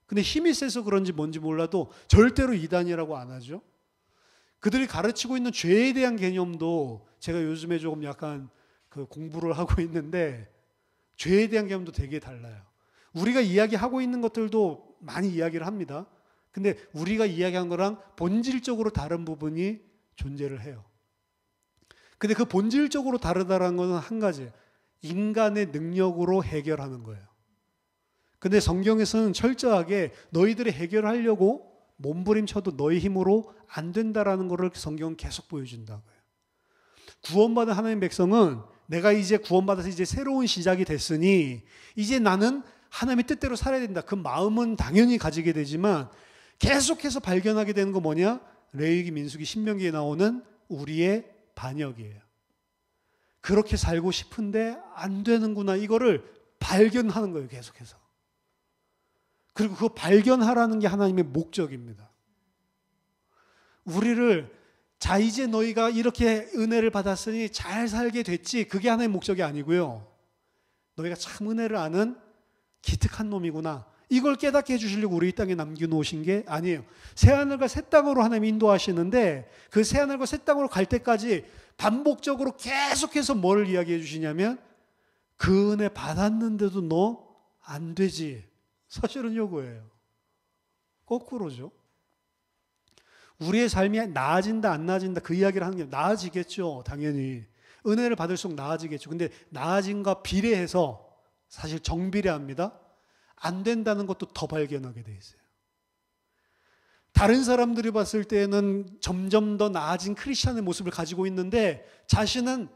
근데 힘이 세서 그런지 뭔지 몰라도 절대로 이단이라고 안 하죠. 그들이 가르치고 있는 죄에 대한 개념도 제가 요즘에 조금 약간 그 공부를 하고 있는데, 죄에 대한 개념도 되게 달라요. 우리가 이야기하고 있는 것들도 많이 이야기를 합니다. 근데 우리가 이야기한 거랑 본질적으로 다른 부분이 존재를 해요. 근데 그 본질적으로 다르다는 것은 한 가지, 인간의 능력으로 해결하는 거예요. 근데 성경에서는 철저하게 너희들이 해결하려고 몸부림쳐도 너희 힘으로 안 된다라는 것을 성경은 계속 보여준다고요. 구원받은 하나님의 백성은 내가 이제 구원받아서 이제 새로운 시작이 됐으니 이제 나는 하나님의 뜻대로 살아야 된다. 그 마음은 당연히 가지게 되지만 계속해서 발견하게 되는 거 뭐냐? 레위기, 민수기, 신명기에 나오는 우리의 반역이에요. 그렇게 살고 싶은데 안 되는구나. 이거를 발견하는 거예요, 계속해서. 그리고 그거 발견하라는 게 하나님의 목적입니다. 우리를, 자, 이제 너희가 이렇게 은혜를 받았으니 잘 살게 됐지. 그게 하나님의 목적이 아니고요. 너희가 참 은혜를 아는 기특한 놈이구나. 이걸 깨닫게 해주시려고 우리 이 땅에 남겨놓으신 게 아니에요. 새하늘과 새 땅으로 하나님이 인도하시는데 그 새하늘과 새 땅으로 갈 때까지 반복적으로 계속해서 뭘 이야기해 주시냐면, 그 은혜 받았는데도 너 안 되지. 사실은 요거예요. 거꾸로죠. 우리의 삶이 나아진다 안 나아진다 그 이야기를 하는 게 나아지겠죠. 당연히. 은혜를 받을수록 나아지겠죠. 근데 나아짐과 비례해서 사실 정비례합니다. 안 된다는 것도 더 발견하게 돼 있어요. 다른 사람들이 봤을 때는 점점 더 나아진 크리스찬의 모습을 가지고 있는데 자신은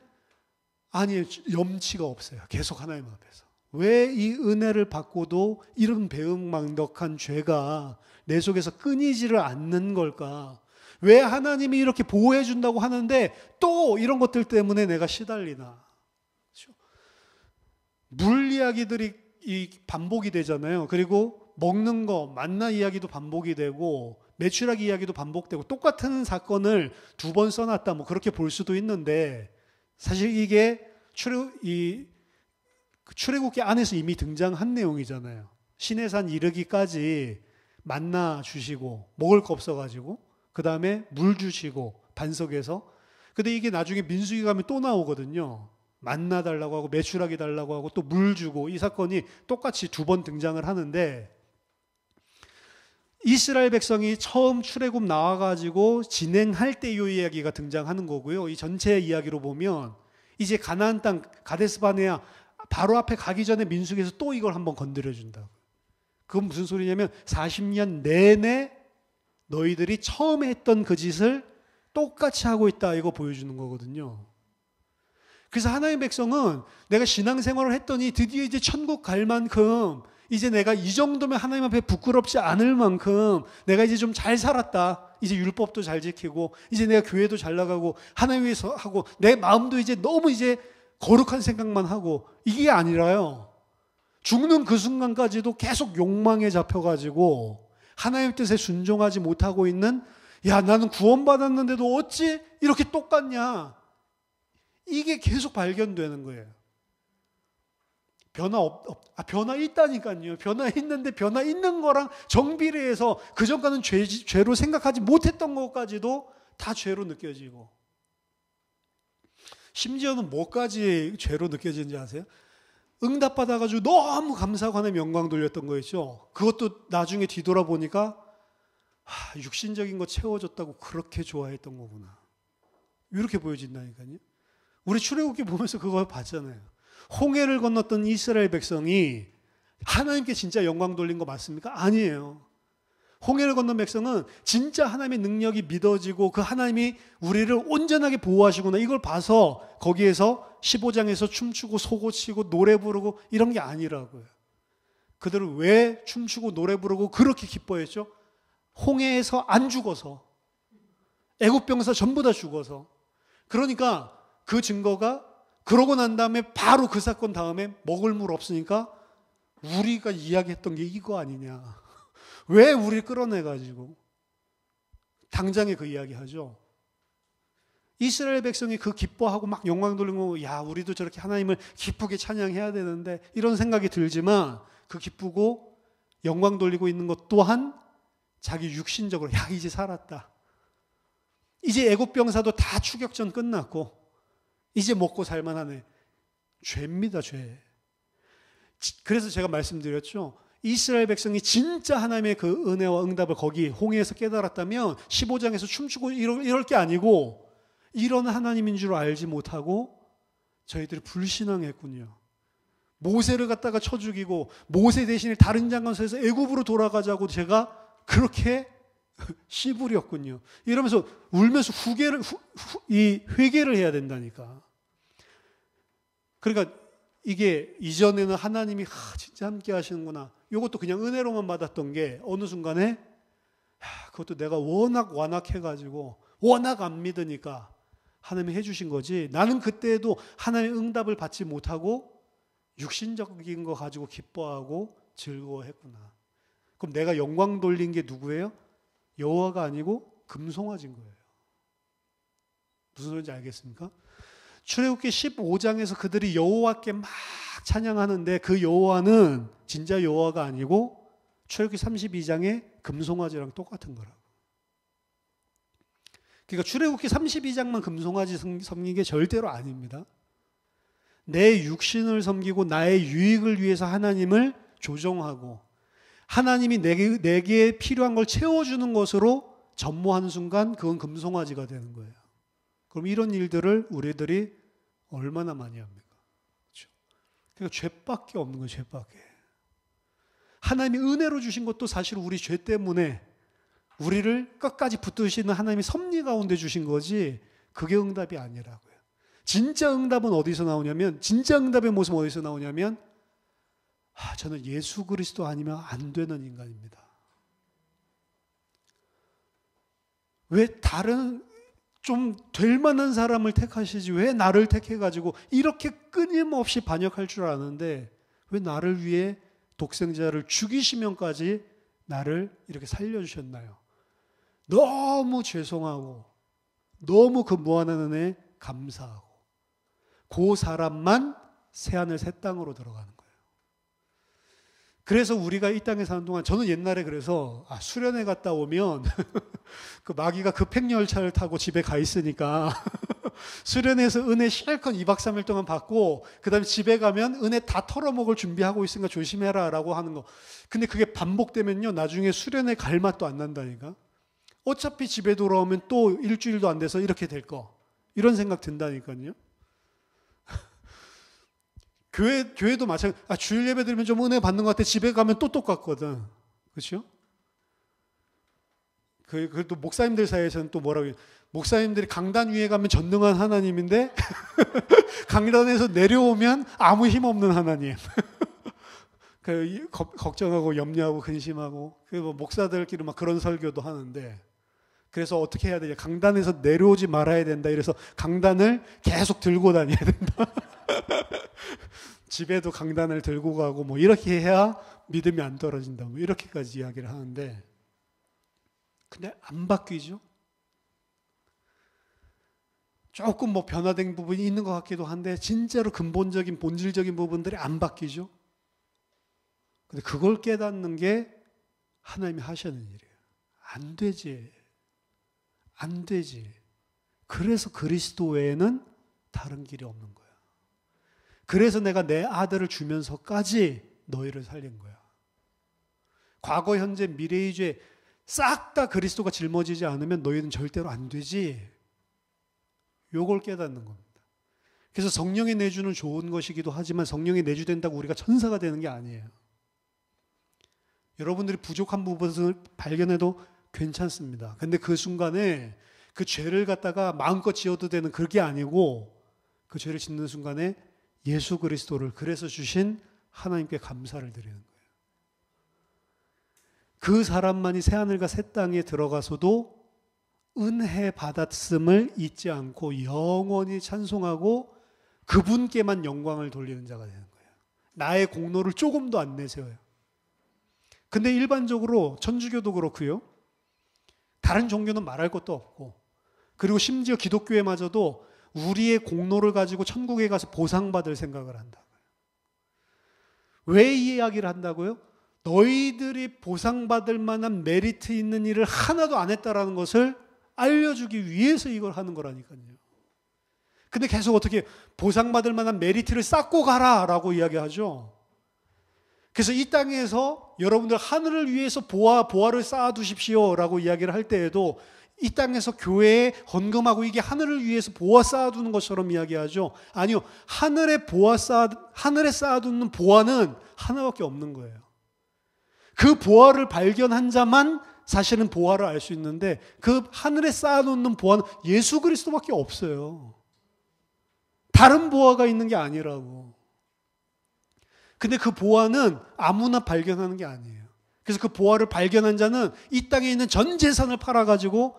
아니 염치가 없어요. 계속 하나님 앞에서. 왜 이 은혜를 받고도 이런 배은망덕한 죄가 내 속에서 끊이지를 않는 걸까? 왜 하나님이 이렇게 보호해 준다고 하는데 또 이런 것들 때문에 내가 시달리나? 그렇죠? 물 이야기들이 반복이 되잖아요. 그리고 먹는 거, 만나 이야기도 반복이 되고 매출하기 이야기도 반복되고 똑같은 사건을 두 번 써놨다 뭐 그렇게 볼 수도 있는데 사실 이게 출애굽기 안에서 이미 등장한 내용이잖아요. 시내산 이르기까지 만나 주시고 먹을 거 없어가지고 그 다음에 물 주시고 반석에서 근데 이게 나중에 민수기 가면 또 나오거든요. 만나 달라고 하고 매출하기 달라고 하고 또 물 주고 이 사건이 똑같이 두 번 등장을 하는데 이스라엘 백성이 처음 출애굽 나와가지고 진행할 때 이 이야기가 등장하는 거고요. 이 전체 이야기로 보면 이제 가나안 땅 가데스바네아 바로 앞에 가기 전에 민수기에서 또 이걸 한번 건드려 준다. 그건 무슨 소리냐면 40년 내내 너희들이 처음 했던 그 짓을 똑같이 하고 있다 이거 보여주는 거거든요. 그래서 하나님의 백성은 내가 신앙생활을 했더니 드디어 이제 천국 갈 만큼 이제 내가 이 정도면 하나님 앞에 부끄럽지 않을 만큼 내가 이제 좀 잘 살았다. 이제 율법도 잘 지키고 이제 내가 교회도 잘 나가고 하나님 위해서 하고 내 마음도 이제 너무 이제 거룩한 생각만 하고 이게 아니라요. 죽는 그 순간까지도 계속 욕망에 잡혀가지고 하나님의 뜻에 순종하지 못하고 있는 야 나는 구원받았는데도 어찌 이렇게 똑같냐. 이게 계속 발견되는 거예요. 변화 있다니까요. 변화 있는데 변화 있는 거랑 정비례해서 그전까지는 죄로 생각하지 못했던 것까지도 다 죄로 느껴지고 심지어는 뭐까지 죄로 느껴지는지 아세요? 응답받아가지고 너무 감사하고 하나님 영광 돌렸던 거 있죠. 그것도 나중에 뒤돌아보니까 육신적인 거 채워줬다고 그렇게 좋아했던 거구나. 이렇게 보여진다니까요. 우리 출애굽기 보면서 그거 봤잖아요. 홍해를 건넜던 이스라엘 백성이 하나님께 진짜 영광 돌린 거 맞습니까? 아니에요. 홍해를 건넌 백성은 진짜 하나님의 능력이 믿어지고 그 하나님이 우리를 온전하게 보호하시구나 이걸 봐서 거기에서 15장에서 춤추고 소고치고 노래 부르고 이런 게 아니라고요. 그들은 왜 춤추고 노래 부르고 그렇게 기뻐했죠? 홍해에서 안 죽어서 애굽 병사 전부 다 죽어서 그러니까 그 증거가 그러고 난 다음에 바로 그 사건 다음에 먹을 물 없으니까 우리가 이야기했던 게 이거 아니냐. 왜 우리를 끌어내가지고 당장에 그 이야기 하죠. 이스라엘 백성이 그 기뻐하고 막 영광 돌리고 야 우리도 저렇게 하나님을 기쁘게 찬양해야 되는데 이런 생각이 들지만 그 기쁘고 영광 돌리고 있는 것 또한 자기 육신적으로 야 이제 살았다. 이제 애굽 병사도 다 추격전 끝났고 이제 먹고 살만하네. 죄입니다, 죄. 그래서 제가 말씀드렸죠. 이스라엘 백성이 진짜 하나님의 그 은혜와 응답을 거기 홍해에서 깨달았다면 15장에서 춤추고 이럴 게 아니고 이런 하나님인 줄 알지 못하고 저희들이 불신앙했군요. 모세를 갖다가 쳐 죽이고 모세 대신에 다른 장관서에서 애굽으로 돌아가자고 제가 그렇게 씨부렸군요. 이러면서 울면서 회개를 해야 된다니까. 그러니까 이게 이전에는 하나님이 진짜 함께 하시는구나. 이것도 그냥 은혜로만 받았던 게 어느 순간에 그것도 내가 워낙 완악해가지고 워낙 안 믿으니까 하나님이 해주신 거지. 나는 그때도 하나님의 응답을 받지 못하고 육신적인 거 가지고 기뻐하고 즐거워했구나. 그럼 내가 영광 돌린 게 누구예요? 여호와가 아니고 금송아지인 거예요. 무슨 소리인지 알겠습니까? 출애굽기 15장에서 그들이 여호와께 막 찬양하는데 그 여호와는 진짜 여호와가 아니고 출애굽기 32장의 금송아지랑 똑같은 거라고. 그러니까 출애굽기 32장만 금송아지 섬긴 게 절대로 아닙니다. 내 육신을 섬기고 나의 유익을 위해서 하나님을 조정하고 하나님이 내게 필요한 걸 채워주는 것으로 전무하는 순간 그건 금송아지가 되는 거예요. 그럼 이런 일들을 우리들이 얼마나 많이 합니까? 그렇죠? 그러니까 죄밖에 없는 거예요. 죄밖에. 하나님이 은혜로 주신 것도 사실 우리 죄 때문에 우리를 끝까지 붙드시는 하나님의 섭리 가운데 주신 거지 그게 응답이 아니라고요. 진짜 응답은 어디서 나오냐면, 진짜 응답의 모습은 어디서 나오냐면, 저는 예수 그리스도 아니면 안 되는 인간입니다. 왜 다른 좀 될 만한 사람을 택하시지 왜 나를 택해가지고 이렇게 끊임없이 반역할 줄 아는데 왜 나를 위해 독생자를 죽이시면까지 나를 이렇게 살려주셨나요? 너무 죄송하고 너무 그 무한한 은혜에 감사하고 그 사람만 새하늘 새 땅으로 들어가는 거예요. 그래서 우리가 이 땅에 사는 동안 저는 옛날에 그래서 수련회 갔다 오면 그 마귀가 급행열차를 타고 집에 가 있으니까 수련회에서 은혜 실컷 2박 3일 동안 받고 그 다음에 집에 가면 은혜 다 털어먹을 준비하고 있으니까 조심해라 라고 하는 거. 근데 그게 반복되면요 나중에 수련회 갈 맛도 안 난다니까. 어차피 집에 돌아오면 또 일주일도 안 돼서 이렇게 될 거. 이런 생각 든다니까요. 교회도 마찬가지. 주일 예배 드리면 좀 은혜 받는 것 같아. 집에 가면 또 똑같거든. 그렇죠? 그래도 목사님들 사이에서는 또 뭐라고 해요? 목사님들이 강단 위에 가면 전능한 하나님인데 강단에서 내려오면 아무 힘 없는 하나님. 걱정하고 염려하고 근심하고 목사들끼리 막 그런 설교도 하는데 그래서 어떻게 해야 되냐? 강단에서 내려오지 말아야 된다. 이래서 강단을 계속 들고 다녀야 된다. 집에도 강단을 들고 가고 뭐 이렇게 해야 믿음이 안 떨어진다. 뭐 이렇게까지 이야기를 하는데 근데 안 바뀌죠. 조금 뭐 변화된 부분이 있는 것 같기도 한데 진짜로 근본적인 본질적인 부분들이 안 바뀌죠. 근데 그걸 깨닫는 게 하나님이 하시는 일이에요. 안 되지. 안 되지. 그래서 그리스도 외에는 다른 길이 없는 거야. 그래서 내가 내 아들을 주면서까지 너희를 살린 거야. 과거, 현재, 미래의 죄 싹 다 그리스도가 짊어지지 않으면 너희는 절대로 안 되지. 요걸 깨닫는 겁니다. 그래서 성령의 내주는 좋은 것이기도 하지만 성령이 내주된다고 우리가 천사가 되는 게 아니에요. 여러분들이 부족한 부분을 발견해도 괜찮습니다. 근데 그 순간에 그 죄를 갖다가 마음껏 지어도 되는 그게 아니고 그 죄를 짓는 순간에 예수 그리스도를 그래서 주신 하나님께 감사를 드리는 거예요. 그 사람만이 새하늘과 새 땅에 들어가서도 은혜 받았음을 잊지 않고 영원히 찬송하고 그분께만 영광을 돌리는 자가 되는 거예요. 나의 공로를 조금도 안 내세워요. 근데 일반적으로 천주교도 그렇고요. 다른 종교는 말할 것도 없고 그리고 심지어 기독교에마저도 우리의 공로를 가지고 천국에 가서 보상받을 생각을 한다고요. 왜 이 이야기를 한다고요? 너희들이 보상받을 만한 메리트 있는 일을 하나도 안 했다라는 것을 알려주기 위해서 이걸 하는 거라니까요. 근데 계속 어떻게 보상받을 만한 메리트를 쌓고 가라라고 이야기하죠. 그래서 이 땅에서 여러분들 하늘을 위해서 보화를 쌓아두십시오라고 이야기를 할 때에도 이 땅에서 교회에 헌금하고 이게 하늘을 위해서 보화 쌓아두는 것처럼 이야기하죠. 아니요. 하늘에 쌓아두는 보화는 하나밖에 없는 거예요. 그 보화를 발견한 자만 사실은 보화를 알 수 있는데 그 하늘에 쌓아놓는 보화는 예수 그리스도밖에 없어요. 다른 보화가 있는 게 아니라고. 근데 그 보화는 아무나 발견하는 게 아니에요. 그래서 그 보화를 발견한 자는 이 땅에 있는 전 재산을 팔아가지고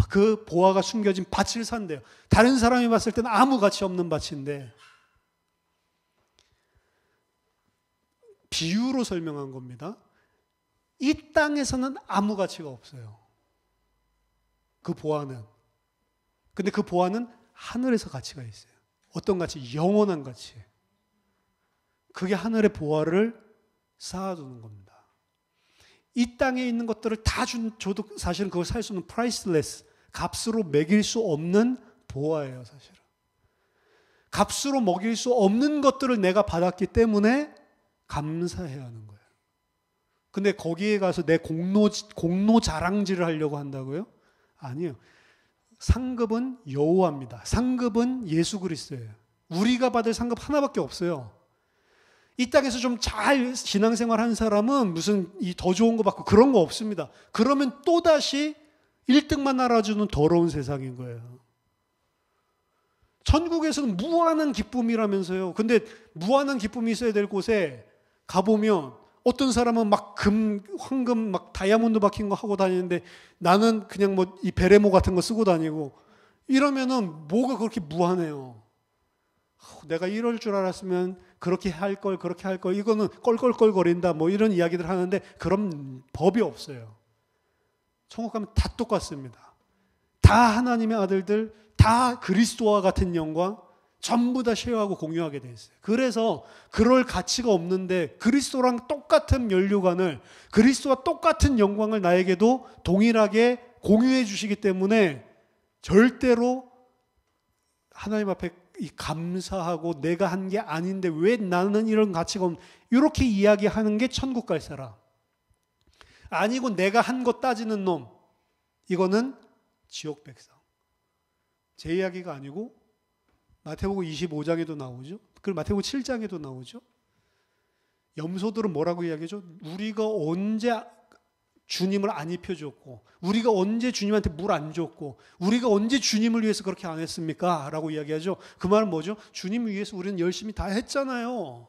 그 보화가 숨겨진 밭을 산대요. 다른 사람이 봤을 때는 아무 가치 없는 밭인데 비유로 설명한 겁니다. 이 땅에서는 아무 가치가 없어요. 그 보화는. 근데 그 보화는 하늘에서 가치가 있어요. 어떤 가치? 영원한 가치. 그게 하늘의 보화를 쌓아두는 겁니다. 이 땅에 있는 것들을 다 줘도 사실은 그걸 살 수 없는 priceless, 값으로 매길 수 없는 보화예요, 사실은. 값으로 먹일 수 없는 것들을 내가 받았기 때문에 감사해야 하는 거예요. 근데 거기에 가서 내 공로 자랑질을 하려고 한다고요? 아니에요. 상급은 여호와입니다. 상급은 예수 그리스도예요. 우리가 받을 상급 하나밖에 없어요. 이 땅에서 좀 잘 신앙생활 한 사람은 무슨 이 더 좋은 거 받고 그런 거 없습니다. 그러면 또다시 1등만 알아주는 더러운 세상인 거예요. 천국에서는 무한한 기쁨이라면서요. 근데 무한한 기쁨이 있어야 될 곳에 가보면 어떤 사람은 막 황금, 막 다이아몬드 박힌 거 하고 다니는데 나는 그냥 뭐 이 베레모 같은 거 쓰고 다니고 이러면은 뭐가 그렇게 무한해요. 내가 이럴 줄 알았으면 그렇게 할 걸, 그렇게 할 걸, 이거는 껄껄껄거린다 뭐 이런 이야기들 하는데 그런 법이 없어요. 천국 가면 다 똑같습니다. 다 하나님의 아들들, 다 그리스도와 같은 영광, 전부 다 쉐어하고 공유하게 돼 있어요. 그래서 그럴 가치가 없는데 그리스도랑 똑같은 면류관을, 그리스도와 똑같은 영광을 나에게도 동일하게 공유해 주시기 때문에 절대로 하나님 앞에 감사하고 내가 한 게 아닌데 왜 나는 이런 가치가 없는, 이렇게 이야기하는 게 천국 갈 사람. 아니고 내가 한 거 따지는 놈, 이거는 지옥 백성. 제 이야기가 아니고 마태복음 25장에도 나오죠. 그리고 마태복음 7장에도 나오죠. 염소들은 뭐라고 이야기하죠? 우리가 언제 주님을 안 입혀줬고, 우리가 언제 주님한테 물 안 줬고, 우리가 언제 주님을 위해서 그렇게 안 했습니까? 라고 이야기하죠. 그 말은 뭐죠? 주님 위해서 우리는 열심히 다 했잖아요.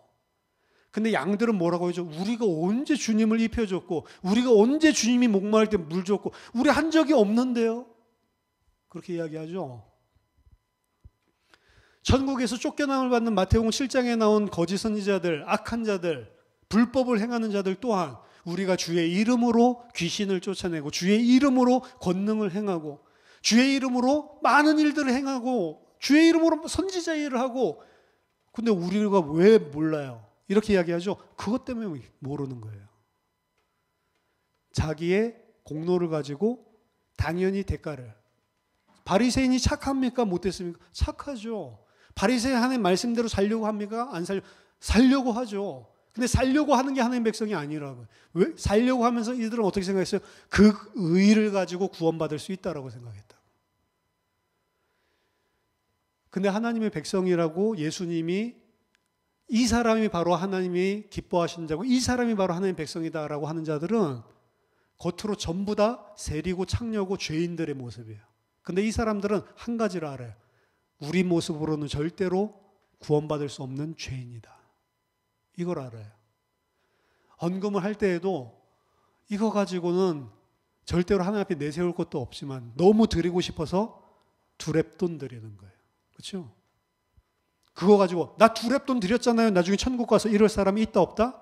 근데 양들은 뭐라고 하죠? 우리가 언제 주님을 입혀줬고, 우리가 언제 주님이 목마를 때 물 줬고, 우리 한 적이 없는데요. 그렇게 이야기하죠. 천국에서 쫓겨남을 받는 마태복음 7장에 나온 거짓 선지자들, 악한 자들, 불법을 행하는 자들 또한 우리가 주의 이름으로 귀신을 쫓아내고 주의 이름으로 권능을 행하고 주의 이름으로 많은 일들을 행하고 주의 이름으로 선지자 일을 하고, 근데 우리가 왜 몰라요? 이렇게 이야기하죠. 그것 때문에 모르는 거예요. 자기의 공로를 가지고 당연히 대가를. 바리새인이 착합니까? 못했습니까? 착하죠. 바리새인 하나님 말씀대로 살려고 합니까? 안 살려고 하죠. 근데 살려고 하는 게 하나님 백성이 아니라고요. 왜? 살려고 하면서 이들은 어떻게 생각했어요? 그 의를 가지고 구원받을 수 있다라고 생각했다. 근데 하나님의 백성이라고 예수님이 이 사람이 바로 하나님이 기뻐하시는 자고 이 사람이 바로 하나님의 백성이다라고 하는 자들은 겉으로 전부 다 세리고 창녀고 죄인들의 모습이에요. 근데 이 사람들은 한 가지를 알아요. 우리 모습으로는 절대로 구원받을 수 없는 죄인이다. 이걸 알아요. 헌금을 할 때에도 이거 가지고는 절대로 하나님 앞에 내세울 것도 없지만 너무 드리고 싶어서 두렙돈 드리는 거예요. 그렇죠? 그거 가지고 나 두렙돈 드렸잖아요. 나중에 천국 가서 이럴 사람이 있다 없다?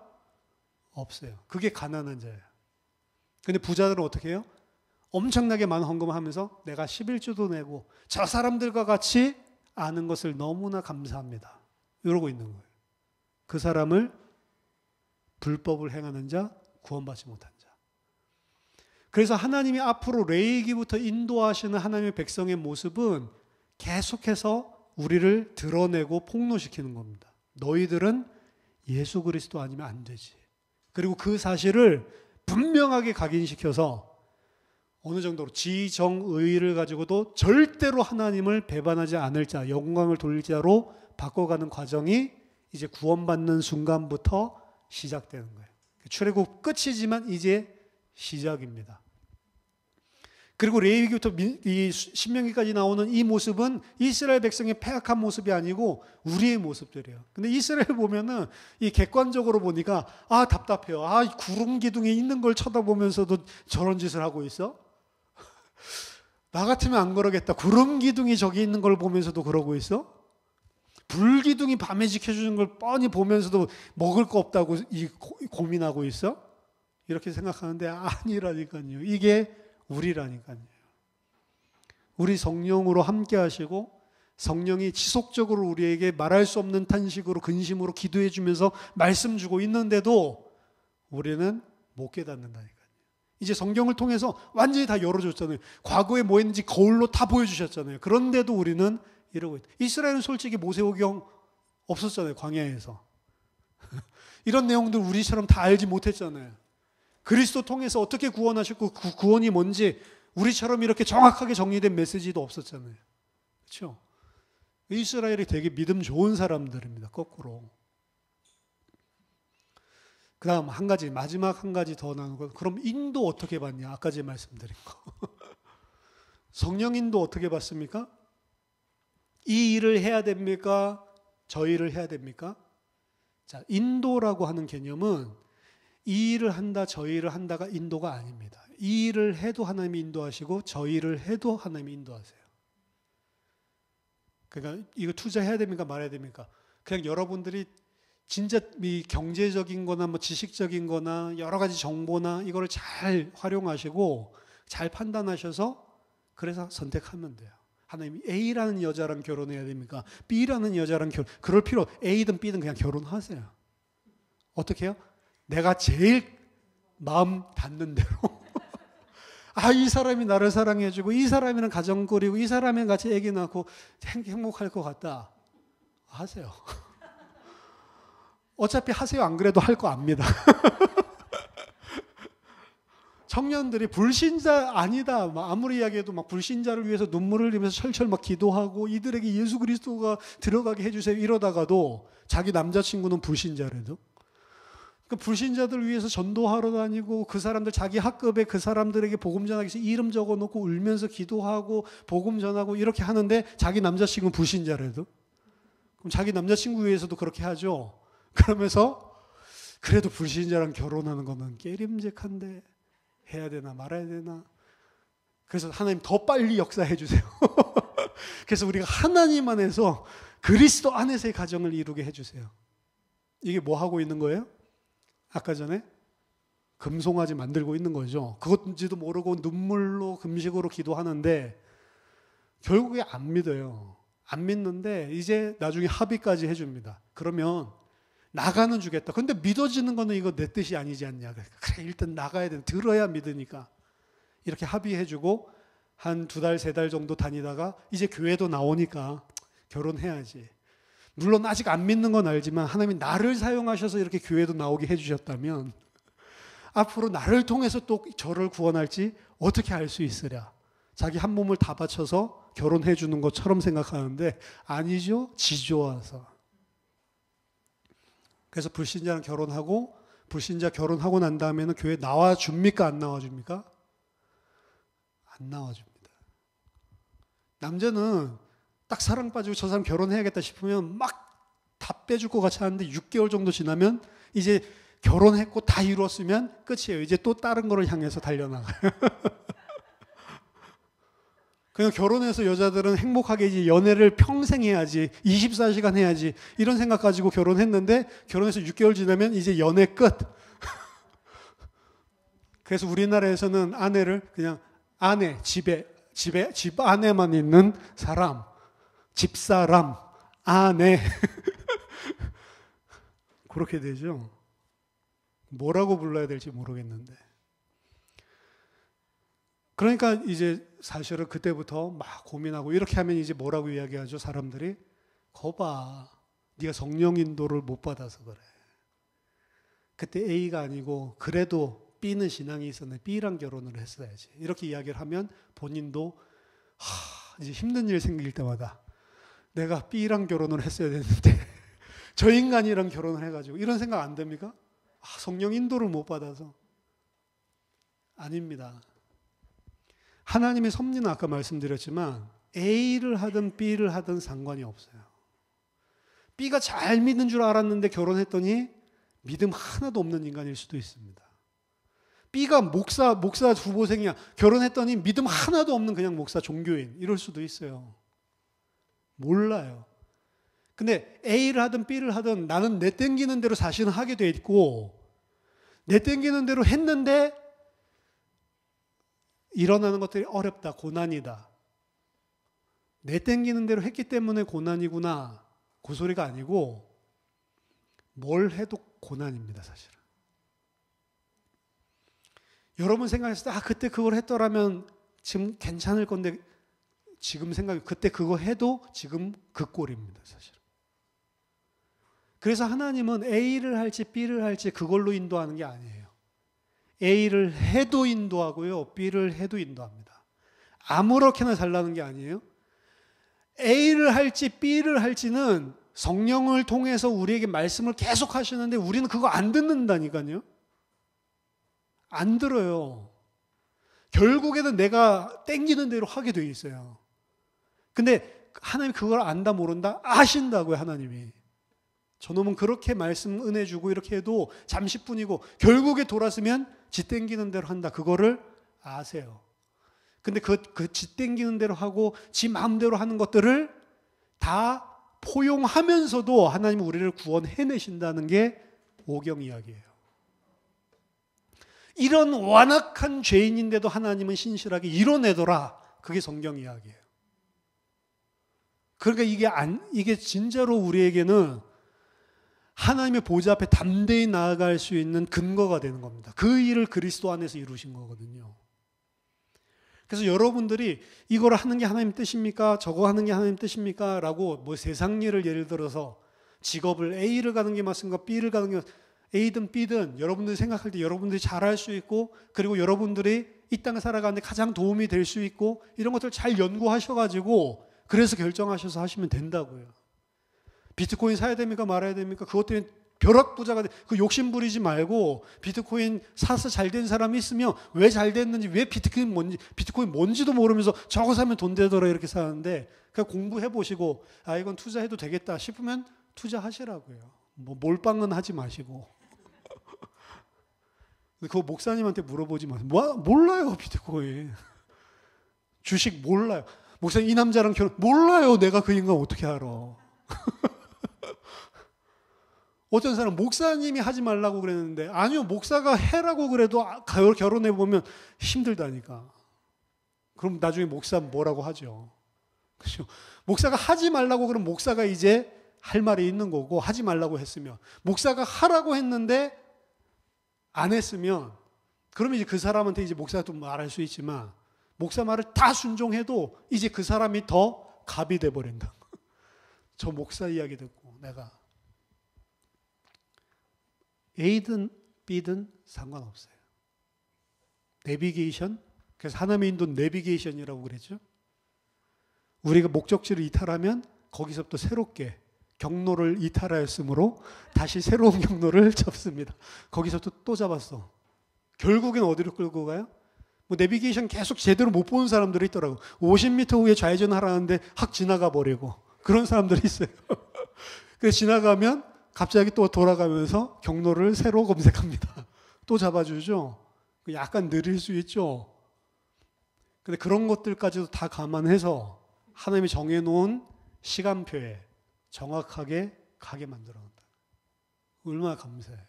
없어요. 그게 가난한 자예요. 근데 부자들은 어떻게 해요? 엄청나게 많은 헌금을 하면서 내가 11조도 내고 저 사람들과 같이 아는 것을 너무나 감사합니다. 이러고 있는 거예요. 그 사람을 불법을 행하는 자, 구원받지 못한 자. 그래서 하나님이 앞으로 레위기부터 인도하시는 하나님의 백성의 모습은 계속해서 우리를 드러내고 폭로시키는 겁니다. 너희들은 예수 그리스도 아니면 안 되지. 그리고 그 사실을 분명하게 각인시켜서 어느 정도로 지정의를 가지고도 절대로 하나님을 배반하지 않을 자, 영광을 돌릴 자로 바꿔가는 과정이 이제 구원받는 순간부터 시작되는 거예요. 출애굽 끝이지만 이제 시작입니다. 그리고 레위기부터 이 신명기까지 나오는 이 모습은 이스라엘 백성의 패악한 모습이 아니고 우리의 모습들이에요. 근데 이스라엘 보면은 이 객관적으로 보니까 답답해요. 구름 기둥에 있는 걸 쳐다보면서도 저런 짓을 하고 있어? 나 같으면 안 그러겠다. 구름 기둥이 저기 있는 걸 보면서도 그러고 있어? 불 기둥이 밤에 지켜주는 걸 뻔히 보면서도 먹을 거 없다고 고민하고 있어? 이렇게 생각하는데 아니라니까요. 이게 우리라니까요. 우리 성령으로 함께 하시고 성령이 지속적으로 우리에게 말할 수 없는 탄식으로 근심으로 기도해 주면서 말씀 주고 있는데도 우리는 못 깨닫는다니까요. 이제 성경을 통해서 완전히 다 열어줬잖아요. 과거에 뭐 했는지 거울로 다 보여주셨잖아요. 그런데도 우리는 이러고 있다. 이스라엘은 솔직히 모세오경 없었잖아요. 광야에서. 이런 내용들 우리처럼 다 알지 못했잖아요. 그리스도 통해서 어떻게 구원하셨고 그 구원이 뭔지 우리처럼 이렇게 정확하게 정리된 메시지도 없었잖아요. 그렇죠? 이스라엘이 되게 믿음 좋은 사람들입니다. 거꾸로. 그 다음 한 가지, 마지막 한 가지 더 나누는 건, 그럼 인도 어떻게 받냐? 아까 제가 말씀드린 거. 성령 인도 어떻게 받습니까? 이 일을 해야 됩니까? 저 일을 해야 됩니까? 자, 인도라고 하는 개념은 이 일을 한다, 저 일을 한다가 인도가 아닙니다. 이 일을 해도 하나님이 인도하시고 저 일을 해도 하나님이 인도하세요. 그러니까 이거 투자해야 됩니까? 말아야 됩니까? 그냥 여러분들이 진짜 이 경제적인 거나 뭐 지식적인 거나 여러 가지 정보나 이거를 잘 활용하시고 잘 판단하셔서 그래서 선택하면 돼요. 하나님이 A라는 여자랑 결혼해야 됩니까? B라는 여자랑 그럴 필요, A든 B든 그냥 결혼하세요. 어떻게 해요? 내가 제일 마음 닿는 대로. 아, 이 사람이 나를 사랑해주고 이 사람이랑 가정 꾸리고 이 사람이랑 같이 아기 낳고 행복할 것 같다. 하세요. 어차피 하세요. 안 그래도 할 거 압니다. 청년들이 불신자 아니다, 막 아무리 이야기해도 막 불신자를 위해서 눈물을 흘리면서 철철 막 기도하고 이들에게 예수 그리스도가 들어가게 해주세요 이러다가도 자기 남자친구는 불신자래도, 그 불신자들 위해서 전도하러 다니고 그 사람들 자기 학급에 그 사람들에게 복음 전하기 위해서 이름 적어놓고 울면서 기도하고 복음 전하고 이렇게 하는데 자기 남자친구는 불신자래도, 그럼 자기 남자친구 위해서도 그렇게 하죠. 그러면서 그래도 불신자랑 결혼하는 거는 깨림직한데 해야 되나 말아야 되나. 그래서 하나님 더 빨리 역사해 주세요. 그래서 우리가 하나님 안에서 그리스도 안에서의 가정을 이루게 해 주세요. 이게 뭐 하고 있는 거예요? 아까 전에 금송아지 만들고 있는 거죠. 그것인지도 모르고 눈물로 금식으로 기도하는데 결국에 안 믿어요. 안 믿는데 이제 나중에 합의까지 해줍니다. 그러면 나가는 주겠다. 근데 믿어지는 거는 이거 내 뜻이 아니지 않냐. 그래, 일단 나가야 돼. 들어야 믿으니까. 이렇게 합의해주고 한 2달, 3달 정도 다니다가 이제 교회도 나오니까 결혼해야지. 물론 아직 안 믿는 건 알지만 하나님이 나를 사용하셔서 이렇게 교회도 나오게 해주셨다면 앞으로 나를 통해서 또 저를 구원할지 어떻게 알 수 있으랴. 자기 한 몸을 다 바쳐서 결혼해 주는 것처럼 생각하는데 아니죠. 지 좋아서. 그래서 불신자랑 결혼하고 불신자 결혼하고 난 다음에는 교회 나와줍니까? 안 나와줍니까? 안 나와줍니다. 남자는 딱 사랑 빠지고 저 사람 결혼해야겠다 싶으면 막 다 빼줄 것 같이 하는데 6개월 정도 지나면 이제 결혼했고 다 이루었으면 끝이에요. 이제 또 다른 거를 향해서 달려나가요. 그냥 결혼해서 여자들은 행복하게 이제 연애를 평생 해야지, 24시간 해야지 이런 생각 가지고 결혼했는데 결혼해서 6개월 지나면 이제 연애 끝. 그래서 우리나라에서는 아내를 그냥 아내, 집 안에만 있는 사람, 집사람, 아내 그렇게 되죠. 뭐라고 불러야 될지 모르겠는데. 그러니까 이제 사실은 그때부터 막 고민하고 이렇게 하면 이제 뭐라고 이야기하죠? 사람들이 거봐, 네가 성령 인도를 못 받아서 그래. 그때 A가 아니고 그래도 B는 신앙이 있었네. B랑 결혼을 했어야지. 이렇게 이야기를 하면 본인도 이제 힘든 일 생길 때마다 내가 B랑 결혼을 했어야 되는데 저 인간이랑 결혼을 해가지고 이런 생각 안 됩니까? 성령 인도를 못 받아서. 아닙니다. 하나님의 섭리는 아까 말씀드렸지만 A를 하든 B를 하든 상관이 없어요. B가 잘 믿는 줄 알았는데 결혼했더니 믿음 하나도 없는 인간일 수도 있습니다. B가 목사 후보생이야. 결혼했더니 믿음 하나도 없는 그냥 목사 종교인 이럴 수도 있어요. 몰라요. 근데 A를 하든 B를 하든 나는 내 땡기는 대로 자신은 하게 돼 있고 내 땡기는 대로 했는데 일어나는 것들이 어렵다, 고난이다. 내 땡기는 대로 했기 때문에 고난이구나. 그 소리가 아니고 뭘 해도 고난입니다, 사실은. 여러분 생각했을 때 그때 그걸 했더라면 지금 괜찮을 건데 지금 생각해 그때 그거 해도 지금 그 꼴입니다, 사실은. 그래서 하나님은 A를 할지 B를 할지 그걸로 인도하는 게 아니에요. A를 해도 인도하고요. B를 해도 인도합니다. 아무렇게나 살라는 게 아니에요. A를 할지 B를 할지는 성령을 통해서 우리에게 말씀을 계속 하시는데 우리는 그거 안 듣는다니까요. 안 들어요. 결국에는 내가 땡기는 대로 하게 돼 있어요. 근데 하나님 그걸 안다 모른다? 아신다고요, 하나님이. 저놈은 그렇게 말씀 은혜 주고 이렇게 해도 잠시뿐이고 결국에 돌아서면 지 땡기는 대로 한다. 그거를 아세요. 근데 그 지 땡기는 대로 하고 지 마음대로 하는 것들을 다 포용하면서도 하나님은 우리를 구원해내신다는 게 오경 이야기예요. 이런 완악한 죄인인데도 하나님은 신실하게 이뤄내더라. 그게 성경 이야기예요. 그러니까 이게 진짜로 우리에게는 하나님의 보좌 앞에 담대히 나아갈 수 있는 근거가 되는 겁니다. 그 일을 그리스도 안에서 이루신 거거든요. 그래서 여러분들이 이걸 하는 게 하나님 뜻입니까? 저거 하는 게 하나님 뜻입니까? 라고 뭐 세상 일을 예를 들어서 직업을 A를 가는 게 맞습니까? B를 가는 게 A든 B든 여러분들이 생각할 때 여러분들이 잘할 수 있고 그리고 여러분들이 이 땅에 살아가는데 가장 도움이 될 수 있고 이런 것들 잘 연구하셔가지고 그래서 결정하셔서 하시면 된다고요. 비트코인 사야 됩니까? 말아야 됩니까? 그것 때문에 벼락부자가 그 욕심 부리지 말고 비트코인 사서 잘 된 사람이 있으면 왜 잘 됐는지 왜 비트코인 뭔지도 모르면서 저거 사면 돈 되더라 이렇게 사는데 그냥 공부해 보시고 아 이건 투자해도 되겠다 싶으면 투자하시라고요. 뭐 몰빵은 하지 마시고. 그거 목사님한테 물어보지 마세요. 몰라요 비트코인. 주식 몰라요. 목사님 이 남자랑 결혼 몰라요. 내가 그 인간 어떻게 알아. 어떤 사람 목사님이 하지 말라고 그랬는데 아니요 목사가 해라고 그래도 결혼해 보면 힘들다니까. 그럼 나중에 목사 뭐라고 하죠. 그렇죠? 목사가 하지 말라고 그러면 목사가 이제 할 말이 있는 거고 하지 말라고 했으면 목사가 하라고 했는데 안 했으면 그러면 이제 그 사람한테 이제 목사가 또 말할 수 있지만 목사 말을 다 순종해도 이제 그 사람이 더 갑이 돼 버린다. 저 목사 이야기 듣고 내가 A든 B든 상관없어요. 내비게이션, 그래서 하나님의 인도 내비게이션이라고 그랬죠. 우리가 목적지를 이탈하면 거기서부터 새롭게 경로를 이탈하였으므로 다시 새로운 경로를 잡습니다. 거기서부터 또 잡았어. 결국엔 어디로 끌고 가요? 뭐 내비게이션 계속 제대로 못 보는 사람들이 있더라고. 50m 후에 좌회전 하라는데 확 지나가 버리고 그런 사람들이 있어요. 그래서 지나가면 갑자기 또 돌아가면서 경로를 새로 검색합니다. 또 잡아주죠. 약간 느릴 수 있죠. 근데 그런 것들까지도 다 감안해서 하나님이 정해놓은 시간표에 정확하게 가게 만들어놓는다. 얼마나 감사해요.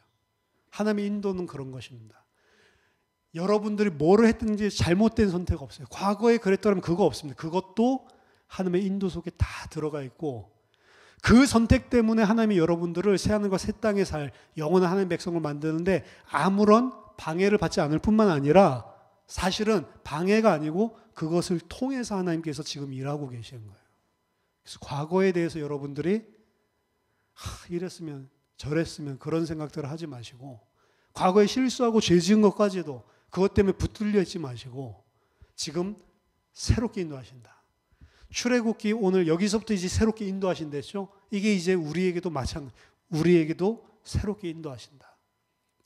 하나님의 인도는 그런 것입니다. 여러분들이 뭐를 했든지 잘못된 선택 없어요. 과거에 그랬더라면 그거 없습니다. 그것도 하나님의 인도 속에 다 들어가 있고 그 선택 때문에 하나님이 여러분들을 새하늘과 새 땅에 살 영원한 하나님의 백성을 만드는데 아무런 방해를 받지 않을 뿐만 아니라 사실은 방해가 아니고 그것을 통해서 하나님께서 지금 일하고 계시는 거예요. 그래서 과거에 대해서 여러분들이 이랬으면 저랬으면 그런 생각들을 하지 마시고 과거에 실수하고 죄 지은 것까지도 그것 때문에 붙들려 있지 마시고 지금 새롭게 인도하신다. 출애굽기 오늘 여기서부터 이제 새롭게 인도하신댔죠. 이게 이제 우리에게도 우리에게도 새롭게 인도하신다.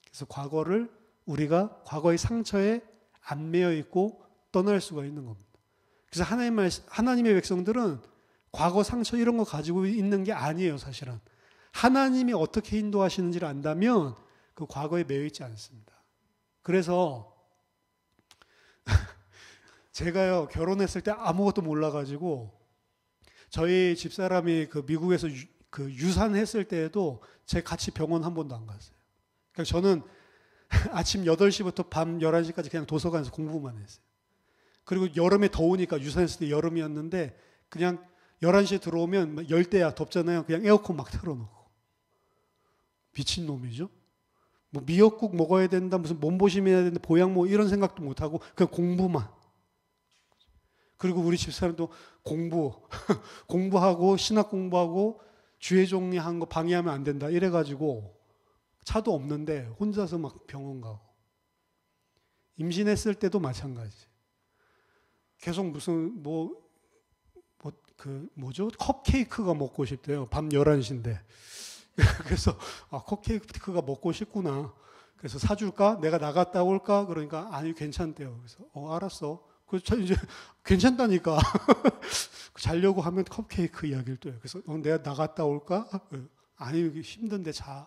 그래서 과거를 우리가 과거의 상처에 안 매여 있고 떠날 수가 있는 겁니다. 그래서 하나님의 백성들은 과거 상처 이런 거 가지고 있는 게 아니에요, 사실은. 하나님이 어떻게 인도하시는지를 안다면 그 과거에 매여 있지 않습니다. 그래서 제가요 결혼했을 때 아무것도 몰라가지고 저희 집사람이 그 미국에서 그 유산했을 때에도 제 같이 병원 한 번도 안 갔어요. 그러니까 저는 아침 8시부터 밤 11시까지 그냥 도서관에서 공부만 했어요. 그리고 여름에 더우니까 유산했을 때 여름이었는데 그냥 11시에 들어오면 열대야 덥잖아요. 그냥 에어컨 막 틀어놓고. 미친놈이죠. 뭐 미역국 먹어야 된다, 무슨 몸보심 해야 된다, 보양 뭐 이런 생각도 못하고 그냥 공부만. 그리고 우리 집사람도 공부하고 신학 공부하고 주의 종리한 거 방해하면 안 된다 이래가지고 차도 없는데 혼자서 막 병원 가고 임신했을 때도 마찬가지. 계속 무슨 그 뭐죠? 컵케이크가 먹고 싶대요. 밤 11시인데. 그래서 컵케이크가 먹고 싶구나. 그래서 사줄까? 내가 나갔다 올까? 그러니까 아니 괜찮대요. 그래서 알았어. 그래서 이제 괜찮다니까. 자려고 하면 컵케이크 이야기를 또 해요. 그래서 내가 나갔다 올까? 아니 힘든데 자.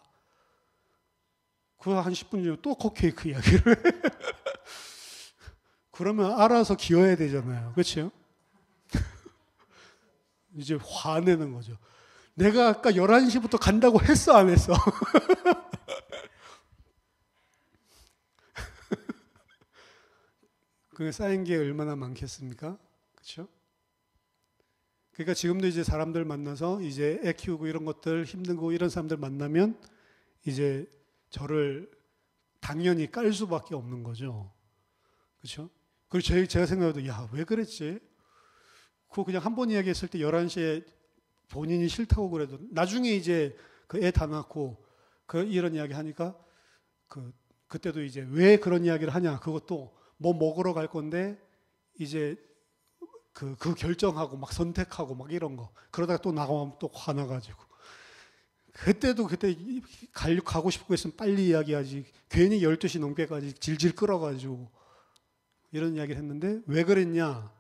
그거 한 10분 전에 또 컵케이크 이야기를 해. 그러면 알아서 기어야 되잖아요. 그렇죠? 이제 화내는 거죠. 내가 아까 11시부터 간다고 했어 안 했어? 그게 쌓인 게 얼마나 많겠습니까? 그렇죠? 그러니까 지금도 이제 사람들 만나서 이제 애 키우고 이런 것들 힘든 거 이런 사람들 만나면 이제 저를 당연히 깔 수밖에 없는 거죠. 그렇죠? 그리고 제가 생각해도 야, 왜 그랬지? 그거 그냥 한 번 이야기했을 때 11시에 본인이 싫다고 그래도 나중에 이제 그 애 다 낳고 이런 이야기 하니까 그때도 이제 왜 그런 이야기를 하냐? 그것도 뭐 먹으러 갈 건데 이제 그 결정하고 막 선택하고 막 이런 거 그러다가 또 나가면 또 화나가지고 그때도 그때 가고 싶고 했으면 빨리 이야기하지 괜히 12시 넘게까지 질질 끌어가지고 이런 이야기를 했는데 왜 그랬냐?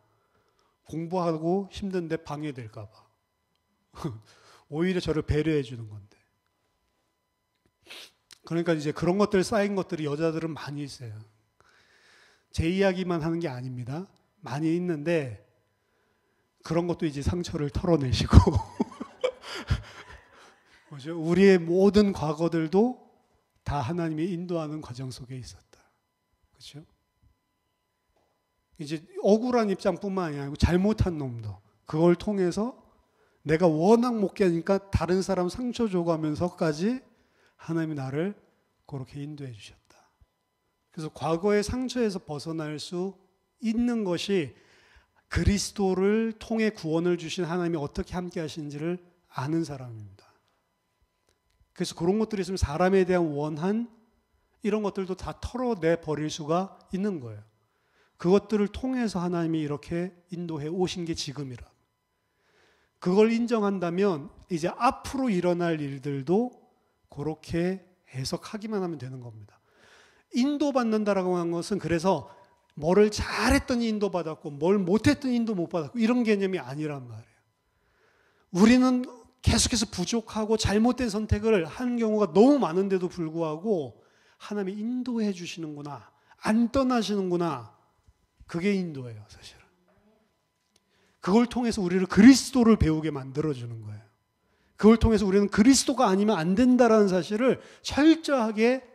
공부하고 힘든데 방해될까 봐. 오히려 저를 배려해 주는 건데. 그러니까 이제 그런 것들 쌓인 것들이 여자들은 많이 있어요. 제 이야기만 하는 게 아닙니다. 많이 있는데 그런 것도 이제 상처를 털어내시고 뭐죠? 우리의 모든 과거들도 다 하나님이 인도하는 과정 속에 있었다. 그렇죠? 이제 억울한 입장뿐만 아니라 잘못한 놈도 그걸 통해서 내가 워낙 못 깨니까 다른 사람 상처 줘가면서까지 하나님이 나를 그렇게 인도해 주셨다. 그래서 과거의 상처에서 벗어날 수 있는 것이 그리스도를 통해 구원을 주신 하나님이 어떻게 함께 하시는지를 아는 사람입니다. 그래서 그런 것들이 있으면 사람에 대한 원한 이런 것들도 다 털어내 버릴 수가 있는 거예요. 그것들을 통해서 하나님이 이렇게 인도해 오신 게 지금이라. 그걸 인정한다면 이제 앞으로 일어날 일들도 그렇게 해석하기만 하면 되는 겁니다. 인도받는다라고 하는 것은 그래서 뭐를 잘했더니 인도받았고 뭘 못했더니 인도 못 받았고 이런 개념이 아니란 말이에요. 우리는 계속해서 부족하고 잘못된 선택을 한 경우가 너무 많은데도 불구하고 하나님이 인도해 주시는구나. 안 떠나시는구나. 그게 인도예요, 사실은. 그걸 통해서 우리를 그리스도를 배우게 만들어주는 거예요. 그걸 통해서 우리는 그리스도가 아니면 안 된다라는 사실을 철저하게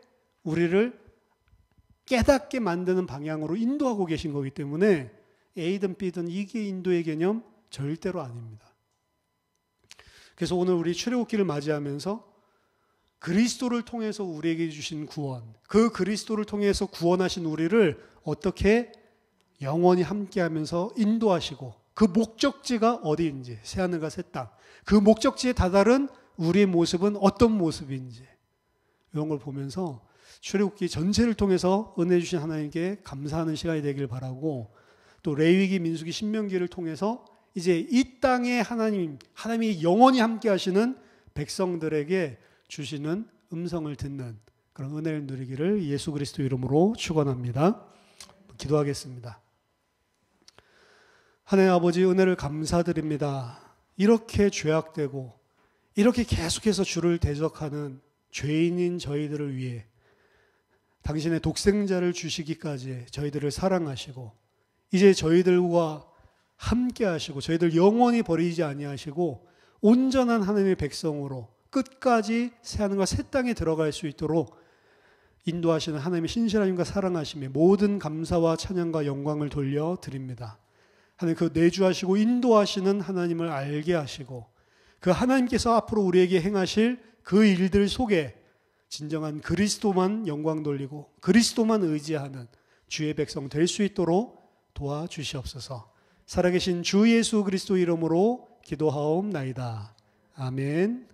우리를 깨닫게 만드는 방향으로 인도하고 계신 거기 때문에 A든 B든 이게 인도의 개념 절대로 아닙니다. 그래서 오늘 우리 출애굽기를 맞이하면서 그리스도를 통해서 우리에게 주신 구원, 그 그리스도를 통해서 구원하신 우리를 어떻게 영원히 함께하면서 인도하시고 그 목적지가 어디인지, 새하늘과 새 땅, 그 목적지에 다다른 우리의 모습은 어떤 모습인지 이런 걸 보면서 출애굽기 전체를 통해서 은혜 주신 하나님께 감사하는 시간이 되길 바라고 또 레위기, 민수기, 신명기를 통해서 이제 이 땅에 하나님이 영원히 함께 하시는 백성들에게 주시는 음성을 듣는 그런 은혜를 누리기를 예수 그리스도 이름으로 축원합니다. 기도하겠습니다. 하나님 아버지 은혜를 감사드립니다. 이렇게 죄악되고 이렇게 계속해서 주를 대적하는 죄인인 저희들을 위해 당신의 독생자를 주시기까지 저희들을 사랑하시고 이제 저희들과 함께 하시고 저희들 영원히 버리지 아니하시고 온전한 하나님의 백성으로 끝까지 새하늘과 새 땅에 들어갈 수 있도록 인도하시는 하나님의 신실하심과 사랑하심에 모든 감사와 찬양과 영광을 돌려드립니다. 하나님 그 내주하시고 인도하시는 하나님을 알게 하시고 그 하나님께서 앞으로 우리에게 행하실 그 일들 속에 진정한 그리스도만 영광 돌리고 그리스도만 의지하는 주의 백성 될 수 있도록 도와주시옵소서. 살아계신 주 예수 그리스도 이름으로 기도하옵나이다. 아멘.